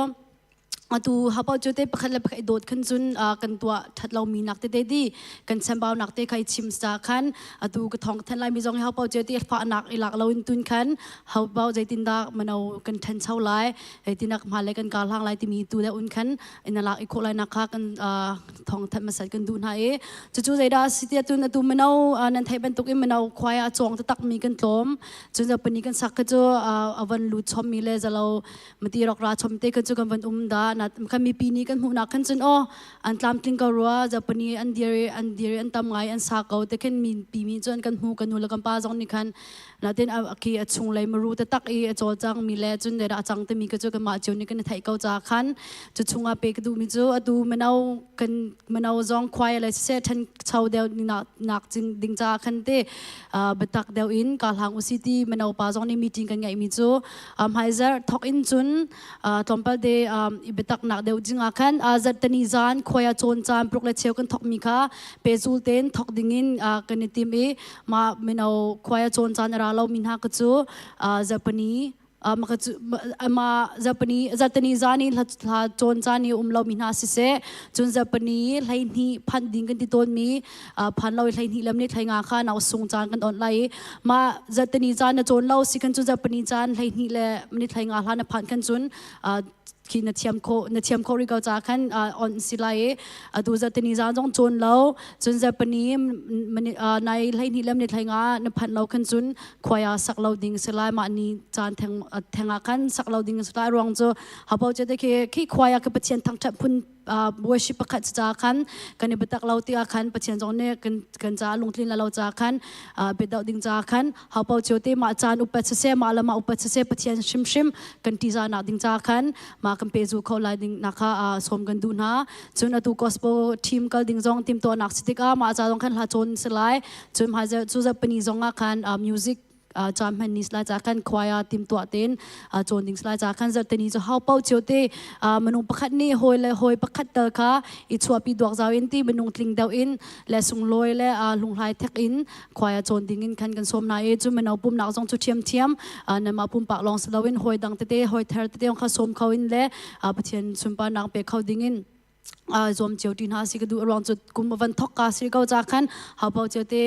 Speaker 4: tu hapa jote pakhat la pakhat dot khan chun kan tua thatlo mi nak te di kan sambau nak te khai chim sa khan atu ka thong than lai mi jong hapa jote pha nak ilak lo in tun khan hapa jaitin da manau kan than chau lai tinak ma le kan kal hang lai ti mi tu da un khan inala ikho lai nak kha kan thong than masat kan dun ha e chu zaida sitia tun atu manau nan thai ban tuk im manau khwai a chong tak mi kan tlom chun ja pani kan sak ka jo avan lu chom mi le zalo mati rok ra chom te ka chu kan van da na kami pini kan huna kan chun o an tlam tling ka ruwa japani an dir an tam ngai an sa ko te kan min pi mi chon kan hu kan nu la kan pa jong ni khan na ten aki a chung lai maru te tak e chol chang mi le chun de ra chang te mi ka chu kan ma chu ni kan thai ko cha khan chu chunga pe ka du mi chu atu manau jong khwai lai se than chau deu ni nak jing ding cha khan te betak deu in kal hang usiti manau pa jong ni meeting kan ngai mi chu haizer thok in chun tompal de betak nak deu jinga khan azat tani zan khoya chon chan prok le cheu kan thok mi kha pezul ten thok dingin kan tim e ma menau khoya chon chan ra lo min ha ka chu japani ma japani zatani zani la chon chani umlo min ha si se chun japani laini phan ding kan ti ton mi phan lo laini lam ni thainga kha naw sung chan kan on lai ma zatani zan na chon lo si kan chu japani chan laini le ni thainga hla na phan kan chun khi na thiam kho ri ka cha khan on silai adu zatani zan jong chon lo chun japani nai laini lam ni thainga na phan lo kan chun khoya sak lo ding silai ma ni chan thenga khan sak lo ding silai rong cho habau che de khi khoya ka pachian thang tha phun worship pakhat cha khan kan betak lo ti a khan pachian jong ne kan cha lungtlin la lo cha khan bedau ding cha khan habau chote ma chan upat se ma lama upat se pachian shim kan ti za na ding cha khan ma kan pezu kho lai ding na kha som kan du na chun atu gospel team kal ding jong team to nak sitika ma cha jong khan la chon selai chum ha chu za pani jong a khan music cham han nis la cha khan khwaya tim to ten chon ding la cha khan zar tani cho how pau chote manung pakhat ni hoi pakhat tar kha I chuapi duak zaw in ti manung tling daw in le sung loi le lung lai thek in khwaya chon ding in khan kan som na e chu manau pum nak jong chu thiam na ma pum pak long slawin hoi dang te hoi ther te kha som khau in le pathian chumpa nang pe khau ding in zom cheutin ha si ka du rong chu kum van thok ka si ko cha khan how pau chote